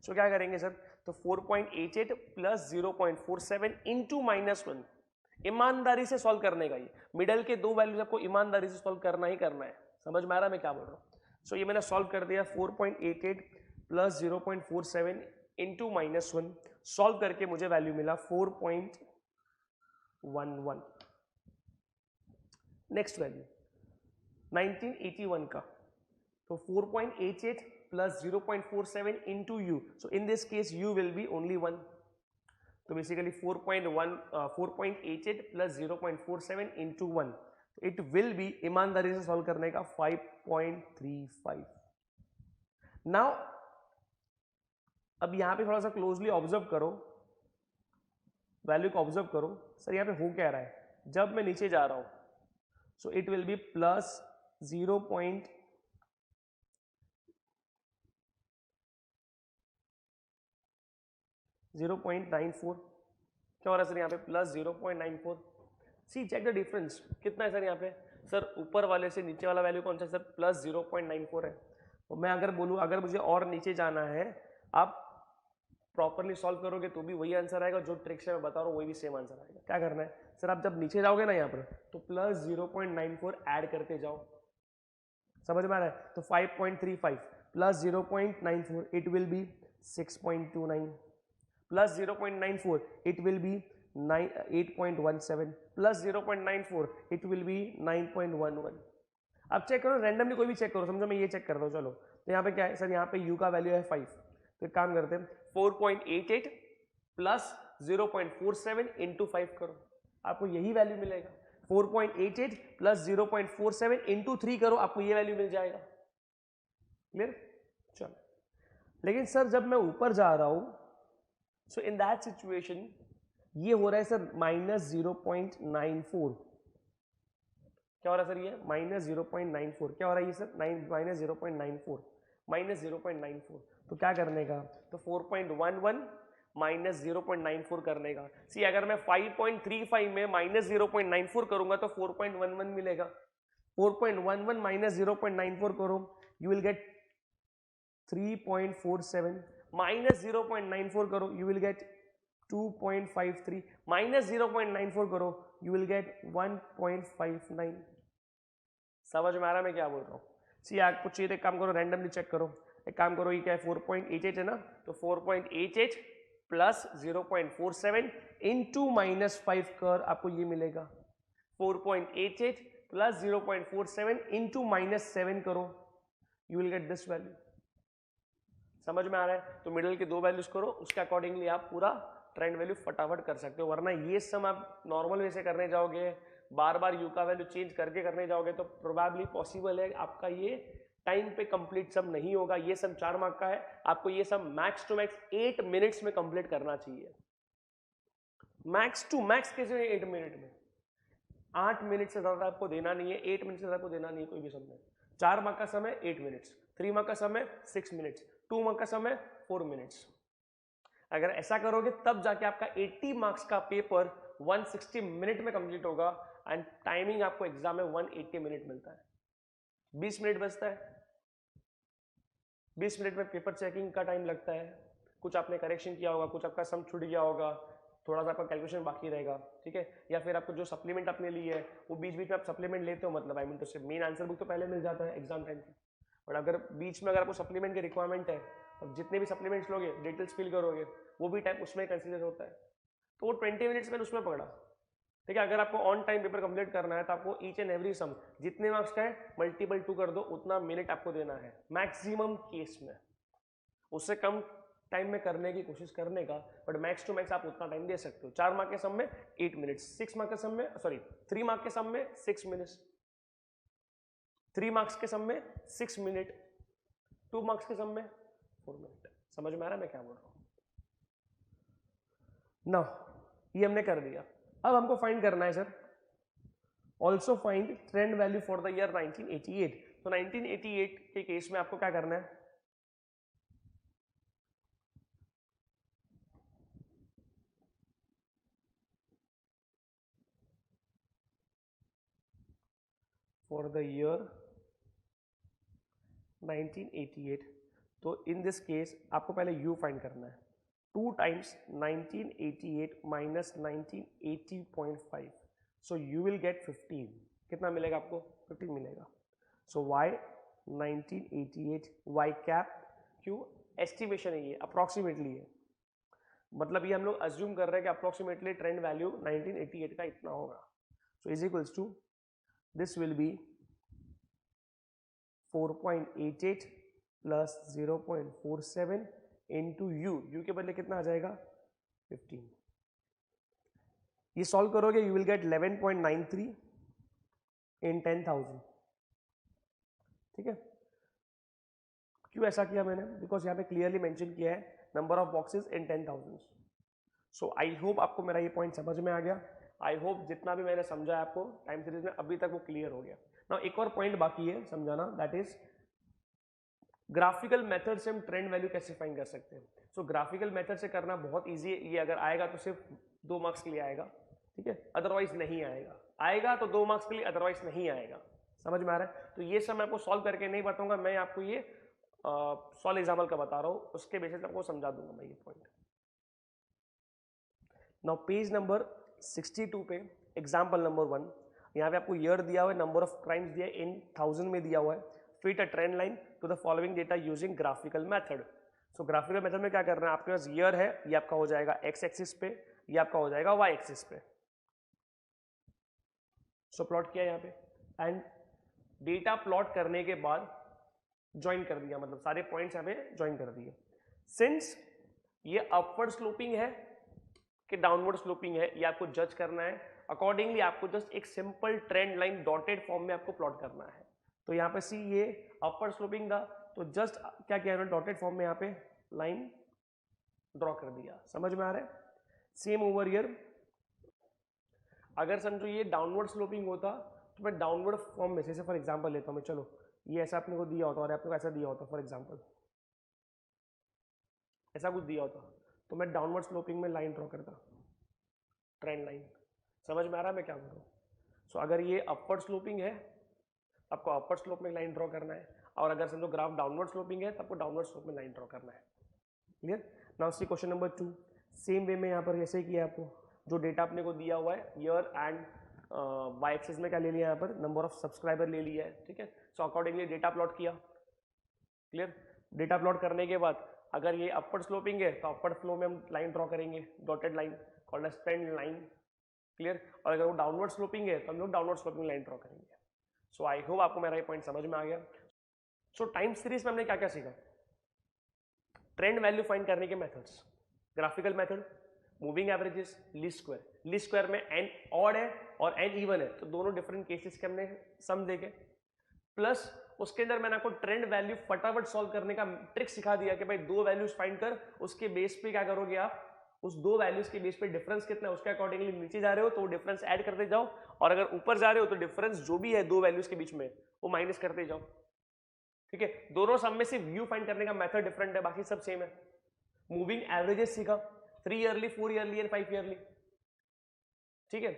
सो क्या करेंगे सर, तो 4.88 प्लस 0.47 इंटू -1, ईमानदारी से सॉल्व करने का, ये मिडल के दो वैल्यूज आपको ईमानदारी से सॉल्व करना ही करना है, समझ में आ रहा है मैं क्या बोल रहा हूँ। सो ये मैंने सॉल्व कर दिया, 4.88 प्लस 0.47 इंटू -1, सॉल्व करके मुझे वैल्यू मिला 4.11। नेक्स्ट वैल्यू 1981 का, तो 4.88 plus 0.47 into u, so in this case u will B only 1, तो basically 4.88 plus 0.47 into 1, it will B, ईमानदारी से सॉल्व करने का, 5.35। नाउ अब यहां पे थोड़ा सा क्लोजली ऑब्जर्व करो, वैल्यू को ऑब्जर्व करो। सर यहां पे हो क्या रहा है, जब मैं नीचे जा रहा हूं so it will be plus 0.94। क्या हो रहा है सर यहाँ पे, plus 0.94। See check the difference, कितना है सर यहाँ पे, सर ऊपर वाले से नीचे वाला वैल्यू कौन सा है सर, प्लस 0.94 है। तो मैं अगर बोलूँ, अगर मुझे और नीचे जाना है, आप प्रॉपरली सॉल्व करोगे तो भी वही आंसर आएगा, जो ट्रिक से मैं बता रहा हूँ वही भी सेम आंसर आएगा। क्या करना है सर, आप जब नीचे जाओगे ना यहाँ पर, तो प्लस 0.94 ऐड करते जाओ, समझ में आ रहा है। तो 5.35 plus 0.94 it will B 6.29 plus 0.94 it will be 8.17 plus 0.94 it will be 9.11। अब चेक करो, रैंडमली कोई भी चेक करो, समझो मैं ये चेक करता हूँ। चलो तो यहाँ पे क्या है सर, यहाँ पे u का वैल्यू है 5, तो एक काम करते हैं 4.88 प्लस 0.47 इंटू 5 करो, आपको यही वैल्यू मिलेगा। 4.88 प्लस 0.47 इंटू 3 करो, आपको ये वैल्यू मिल जाएगा। क्लियर? चलो, लेकिन सर जब मैं ऊपर जा रहा हूं, सो इन दैट सिचुएशन ये हो रहा है सर माइनस 0.94। क्या हो रहा है सर, ये माइनस 0.94। क्या हो रहा है ये सर, माइनस 0.94, माइनस 0.94। तो क्या करने का, तो 4.11 माइनस 0.94 करने का। सी अगर मैं 5.35 में माइनस 0.94 करूंगा तो 4.11 मिलेगा। 4.11 माइनस 0.94 करो, यू विल गेट 3.47 माइनस 0.94 करो, यू विल गेट 2.53 माइनस 0.94 करो, यू विल गेट 1.59। समझ में आ रहा है मैं क्या बोल रहा हूँ? सी आपको चाहिए, एक काम करो, रैंडमली चेक करो। एक काम करो, ये क्या है 4.88 है ना, तो 4.88 प्लस 0.47 इंटू माइनस 5 कर, आपको ये मिलेगा 4.88 प्लस 0.47 इंटू माइनस 7 करो, you will get this value. समझ में आ रहा है? तो मिडिल के दो वैल्यूज करो, उसके अकॉर्डिंगली आप पूरा ट्रेंड वैल्यू फटाफट कर सकते हो। वरना ये सम आप नॉर्मल वे से करने जाओगे, बार बार यू का वैल्यू चेंज करके करने जाओगे, तो प्रोबेबली पॉसिबल है आपका ये टाइम पे कंप्लीट सम नहीं होगा। ये सम 4 मार्क का है, आपको ये सम मैक्स टू मैक्स 8 मिनट्स में कंप्लीट करना चाहिए। मैक्स टू मैक्स कैसे 8 मिनट में? 8 मिनट से ज्यादा आपको देना नहीं है, 8 मिनट से ज्यादा आपको देना नहीं है कोई भी सम में। 4 मार्क का समय 8 मिनट्स, 3 मार्क का समय 6 मिनट्स, 2 मार्क का समय 4 मिनट्स। अगर ऐसा करोगे तब जाके आपका 80 मार्क्स का पेपर 160 मिनट में कंप्लीट होगा, एंड टाइमिंग आपको एग्जाम में 180 मिनट मिलता है। 20 मिनट बचता है, 20 मिनट में पेपर चेकिंग का टाइम लगता है, कुछ आपने करेक्शन किया होगा, कुछ आपका सम छूट गया होगा, थोड़ा सा आपका कैलकुलेशन बाकी रहेगा, ठीक है। या फिर आपको जो सप्लीमेंट आपने ली है वो बीच बीच में आप सप्लीमेंट लेते हो, मतलब आई मीन तो मेन आंसर बुक तो पहले मिल जाता है एग्जाम टाइम पे, बट अगर बीच में अगर आपको सप्लीमेंट की रिक्वायरमेंट है, तो जितने भी सप्लीमेंट्स लोगे, डिटेल्स फिल करोगे, वो भी टाइम उसमें कंसिडर होता है। तो वो 20 मिनट्स मैंने उसमें पकड़ा, ठीक है। अगर आपको ऑन टाइम पेपर कंप्लीट करना है तो आपको ईच एंड एवरी सम जितने मार्क्स का है मल्टीपल 2 कर दो, उतना मिनट आपको देना है मैक्सिमम केस में। उससे कम टाइम में करने की कोशिश करने का, बट मैक्स टू मैक्स आप उतना टाइम दे सकते हो। 4 मार्क के सम में 8 मिनट्स, 6 मार्क के सम में, सॉरी 3 मार्क के सम में 6 मिनट्स, 3 मार्क्स के सम में 6 मिनट, 2 मार्क्स के सम में 4 मिनट। समझ में आ रहा है मैं क्या बोल रहा हूं ना? ये हमने कर दिया। अब हमको फाइंड करना है sir, also find trend value for the year 1988। तो 1988 के केस में आपको क्या करना है, फॉर द ईयर 1988, तो इन दिस केस आपको पहले u फाइंड करना है। 2 times 1988 minus 1980.5, so you will gate 15। कितना मिलेगा आपको? 15 मिलेगा। सो y 1988 y कैप, क्यों? एस्टिमेशन है ये, अप्रोक्सीमेटली है, मतलब ये हम लोग अज्यूम कर रहे हैं कि अप्रोक्सीमेटली ट्रेंड वैल्यू 1988 का इतना होगा। So is equals to this will be 4.88 plus 0.47 into u, u के बदले कितना आ जाएगा? 15। ये सॉल्व करोगे यू विल गेट 11.93 इन 10,000। ठीक है, क्यों ऐसा किया मैंने? बिकॉज यहाँ पे क्लियरली मेंशन किया है number of boxes in 10,000। So I hope आपको मेरा ये पॉइंट समझ में आ गया। आई होप जितना भी मैंने समझा आपको टाइम सीरीज में अभी तक वो क्लियर हो गया। नाउ एक और पॉइंट बाकी है समझाना, दैट इज ग्राफिकल मेथड से हम ट्रेंड वैल्यू कैसे फाइंड कर सकते हैं। सो ग्राफिकल मेथड से करना बहुत ईजी है। ये अगर आएगा तो सिर्फ 2 मार्क्स के लिए आएगा, ठीक है, अदरवाइज नहीं आएगा। आएगा तो 2 मार्क्स के लिए, अदरवाइज नहीं आएगा। समझ में आ रहा है? तो ये सब मैं आपको सॉल्व करके नहीं बताऊंगा, मैं आपको ये सॉल्व एग्जाम्पल का बता रहा हूँ, उसके बेसिस पे आपको समझा दूंगा मैं ये पॉइंट। नाउ पेज नंबर 62 पे एग्जाम्पल नंबर 1, यहाँ पे आपको ईयर दिया हुआ है, नंबर ऑफ क्राइम्स दिया है इन 1000 में दिया हुआ है। Fit a trend line to the following data using graphical method. So graphical method में क्या करना है, आपके पास ईयर है, ये आपका हो जाएगा एक्स एक्सिस पे, ये आपका हो जाएगा वाई एक्सिस पे। सो प्लॉट किया यहाँ पे एंड डेटा प्लॉट करने के बाद ज्वाइन कर दिया, मतलब सारे पॉइंट्स यहाँ पे ज्वाइन कर दिए। सिंस ये अपवर्ड स्लोपिंग है कि डाउनवर्ड स्लोपिंग है, ये आपको जज करना है। अकॉर्डिंगली आपको जस्ट एक simple trend line dotted form में आपको प्लॉट करना है। तो यहाँ पे सी ये अपवर्ड स्लोपिंग था, तो जस्ट क्या किया मैंने, डॉटेड फॉर्म में यहाँ पे लाइन ड्रॉ कर दिया। समझ में आ रहा है? सेम ओवर हियर, अगर समझो ये डाउनवर्ड स्लोपिंग होता तो मैं डाउनवर्ड फॉर्म में से फॉर एग्जांपल लेता हूँ मैं, चलो ये ऐसा अपने को दिया होता और आपने को ऐसा दिया होता, फॉर एग्जांपल ऐसा कुछ दिया होता, तो मैं डाउनवर्ड स्लोपिंग में लाइन ड्रॉ करता, ट्रेंड लाइन। समझ में आ रहा है मैं क्या कर रहा हूँ? सो अगर ये अपवर्ड स्लोपिंग है, आपको अपवर्ड स्लोप में लाइन ड्रॉ करना है, और अगर समझो ग्राफ डाउनवर्ड स्लोपिंग है तो आपको डाउनवर्ड स्लोप में लाइन ड्रॉ करना है। Clear? Now see question number 2, same way में यहाँ पर जैसे किया आपको, जो डेटा अपने को दिया हुआ है ईयर एंड वाई एक्सिस में क्या ले लिया यहाँ पर, नंबर ऑफ सब्सक्राइबर ले लिया है। ठीक है, सो अकॉर्डिंगली डेटा प्लॉट किया। क्लियर? डेटा प्लॉट करने के बाद अगर ये अपवर्ड स्लोपिंग है तो अपवर्ड फ्लो में हम लाइन ड्रॉ करेंगे, dotted line called as trend line. Clear? और अगर वो डाउनवर्ड स्लोपिंग है तो हम लोग डाउनवर्ड स्लोपिंग लाइन ड्रॉ करेंगे। सो आई होप आपको मेरा ये पॉइंट समझ में आ गया। सो टाइम सीरीज में हमने क्या क्या सीखा? ट्रेंड वैल्यू फाइंड करने के methods, graphical method, moving averages, least square. Least square में एन ऑड है और एन इवन है, तो दोनों डिफरेंट केसेस के हमने सम देखे। प्लस उसके अंदर मैंने आपको ट्रेंड वैल्यू फटाफट सॉल्व करने का ट्रिक सिखा दिया कि भाई 2 वैल्यूज फाइंड कर, उसके बेस पे क्या करोगे आप, उस 2 वैल्यूज के बेस पे डिफरेंस कितना है उसके अकॉर्डिंगली नीचे जा रहे हो तो डिफरेंस ऐड करते जाओ, और अगर ऊपर जा रहे हो तो डिफरेंस जो भी है 2 वैल्यूज के बीच में वो माइनस करते जाओ। ठीक है, दोनों सम में सिर्फ व्यू फाइंड करने का मेथड डिफरेंट है, बाकी सब सेम है। मूविंग एवरेजेस सीखा, 3 ईयरली, 4 ईयरली एंड 5 ईयरली। ठीक है,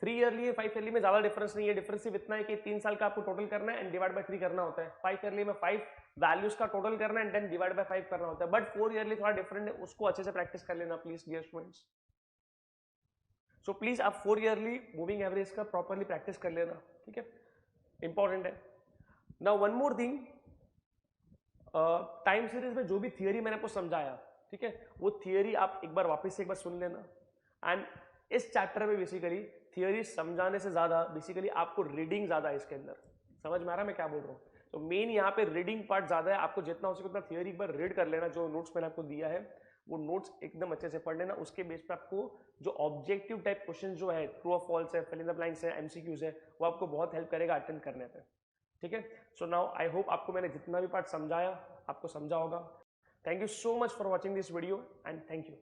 3 ईयरली 5 ईयरली में ज्यादा डिफरेंस नहीं है, डिफरेंस सिर्फ इतना है कि 3 साल का आपको टोटल करना है एंड डिवाइड बाय 3 करना होता है। 5 ईयरली में 5 वैल्यूज का टोटल करना है एंड देन डिवाइड बाय 5 करना होता है। बट 4 ईयरली थोड़ा डिफरेंट है, उसको अच्छे से प्रैक्टिस कर लेना please dear students. So please आप 4 ईयरली मूविंग एवरेज का प्रॉपरली प्रैक्टिस कर लेना। ठीक है, इंपॉर्टेंट है। Now one more thing, time series में जो भी थियरी मैंने आपको समझाया, ठीक है, वो थियरी आप एक बार वापस से एक बार सुन लेना। एंड इस चैप्टर में बेसिकली थियरी समझाने से ज्यादा बेसिकली आपको रीडिंग ज्यादा है इसके अंदर। समझ में आ रहा है मैं क्या बोल रहा हूँ? तो मेन यहाँ पे रीडिंग पार्ट ज्यादा है, आपको जितना हो सके उतना थियरी एक बार रीड कर लेना। जो नोट्स मैंने आपको दिया है वो नोट्स एकदम अच्छे से पढ़ लेना, उसके बेस पे आपको जो ऑब्जेक्टिव टाइप क्वेश्चन जो है, ट्रू और फॉल्स है, फिल इन द ब्लैंक्स है, एमसीक्यूज है, वो आपको बहुत हेल्प करेगा अटेंड करने पे। ठीक है, सो नाउ आई होप आपको मैंने जितना भी पार्ट समझाया आपको समझा होगा। Thank you so much for watching this video and thank you.